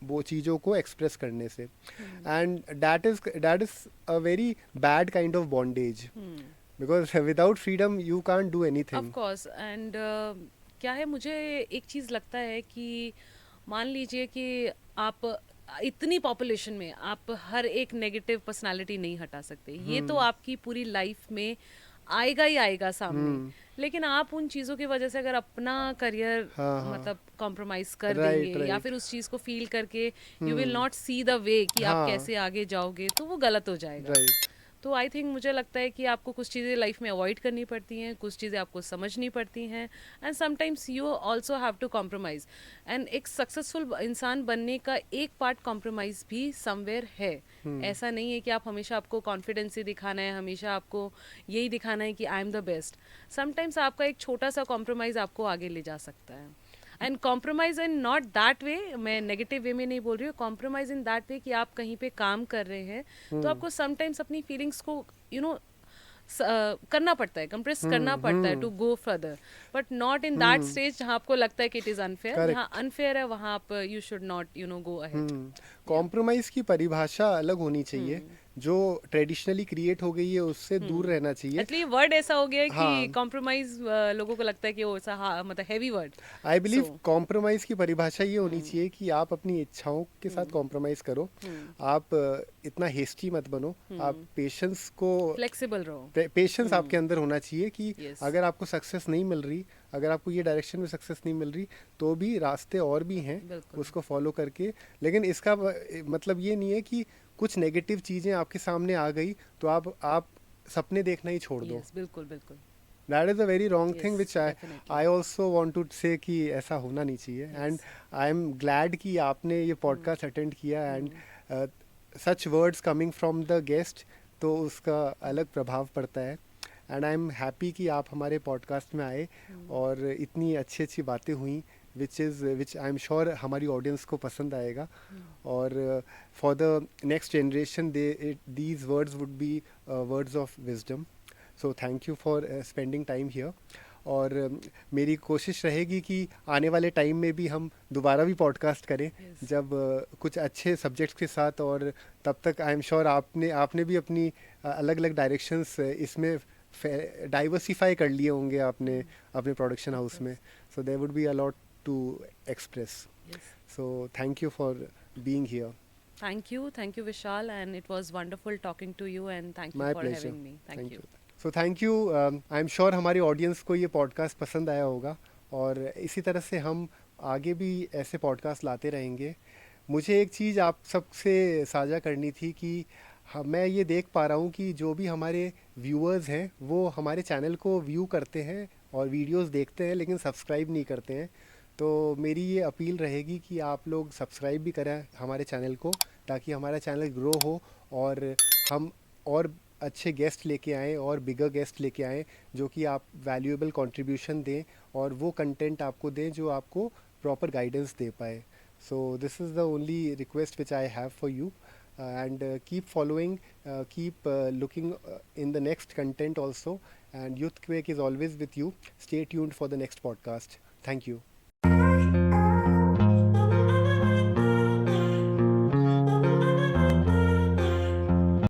वो चीज़ों को एक्सप्रेस करने से, and that is a very bad kind of bondage, because without freedom you can't do anything. Of course. And क्या है, मुझे एक चीज़ लगता है कि मान लीजिए कि आप इतनी पॉपुलेशन में आप हर एक नेगेटिव पर्सनालिटी नहीं हटा सकते। ये तो आपकी पूरी लाइफ में आएगा ही आएगा सामने, लेकिन आप उन चीज़ों की वजह से अगर अपना करियर मतलब कॉम्प्रोमाइज कर देंगे, या फिर उस चीज़ को फील करके you will not see the way कि आप कैसे आगे जाओगे, तो वो गलत हो जाएगा। तो आई थिंक मुझे लगता है कि आपको कुछ चीज़ें लाइफ में अवॉइड करनी पड़ती हैं, कुछ चीज़ें आपको समझनी पड़ती हैं, and sometimes you also have to compromise. And एक सक्सेसफुल इंसान बनने का एक पार्ट कॉम्प्रोमाइज़ भी समवेयर है। ऐसा नहीं है कि आप हमेशा, आपको कॉन्फिडेंस ही दिखाना है, हमेशा आपको यही दिखाना है कि I am the best. Sometimes आपका एक छोटा सा कॉम्प्रोमाइज़ आपको आगे ले जा सकता है। And compromise in not that way, मैं नेगेटिव वे में नहीं बोल रही हूँ, कॉम्प्रोमाइज इन दैट वे कि आप कहीं पे काम कर रहे हैं, तो आपको समटाइम्स अपनी फीलिंग्स को करना पड़ता है, कंप्रेस करना पड़ता है to go further, but not in that stage जहाँ आपको लगता है कि इट इज अनफेयर। जहाँ अनफेयर है वहाँ आप you should not go ahead. Compromise की परिभाषा अलग होनी चाहिए, जो ट्रेडिशनली क्रिएट हो गई है उससे दूर रहना चाहिए। एक्चुअली वर्ड ऐसा हो गया है कि कॉम्प्रोमाइज लोगों को लगता है कि वो ऐसा मतलब heavy word. I believe compromise की परिभाषा ये होनी चाहिए कि आप अपनी इच्छाओं के साथ कॉम्प्रोमाइज करो, आप इतना हेस्टी मत बनो, आप पेशेंस को, फ्लेक्सिबल रहो। पेशेंस आपके अंदर होना चाहिए कि अगर आपको सक्सेस नहीं मिल रही, अगर आपको ये डायरेक्शन में सक्सेस नहीं मिल रही तो भी रास्ते और भी हैं बिल्कुल। उसको फॉलो करके। लेकिन इसका मतलब ये नहीं है कि कुछ नेगेटिव चीज़ें आपके सामने आ गई तो आप सपने देखना ही छोड़ दो। यस, बिल्कुल, बिल्कुल। That is a very wrong thing yes, which I definitely. I also want to say कि ऐसा होना नहीं चाहिए। And yes. I am glad कि आपने ये पॉडकास्ट अटेंड किया and hmm, such words coming from the guest तो उसका अलग प्रभाव पड़ता है। एंड आई एम हैप्पी कि आप हमारे पॉडकास्ट में आए हुँ, और इतनी अच्छी अच्छी बातें हुई विच आई एम श्योर हमारी ऑडियंस को पसंद आएगा। हुँ। और for the next generation these words would be words of wisdom. So thank you for spending time here. और मेरी कोशिश रहेगी कि आने वाले टाइम में भी हम दोबारा भी पॉडकास्ट करें यस, जब कुछ अच्छे सब्जेक्ट्स के साथ। और तब तक आई एम श्योर आपने आपने भी अपनी अलग अलग डायरेक्शंस इसमें डाइवर्सिफाई कर लिए होंगे आपने हुँ, अपने प्रोडक्शन ऑफ हाउस में। Course. So there would be a lot to express. Yes. So thank you for being here. Thank you, Vishal, and it was wonderful talking to you, and thank you my for pleasure. having me. Thank thank you. You. So thank you. I am sure हमारी audience को ये podcast पसंद आया होगा और इसी तरह से हम आगे भी ऐसे पॉडकास्ट लाते रहेंगे। मुझे एक चीज़ आप सबसे साझा करनी थी कि मैं ये देख पा रहा हूँ कि जो भी हमारे व्यूअर्स हैं वो हमारे चैनल को व्यू करते हैं और वीडियोस देखते हैं लेकिन सब्सक्राइब नहीं करते हैं। तो मेरी ये अपील रहेगी कि आप लोग सब्सक्राइब भी करें हमारे चैनल को ताकि हमारा चैनल ग्रो हो और हम और अच्छे गेस्ट लेके आएँ और बिगर गेस्ट लेके आएँ जो कि आप वैल्यूएबल कंट्रीब्यूशन दें और वो कंटेंट आपको दें जो आपको प्रॉपर गाइडेंस दे पाए। So this is the only request which I have for you, and keep following, keep looking in the next content also. And Youthquake is always with you. Stay tuned for the next podcast. Thank you.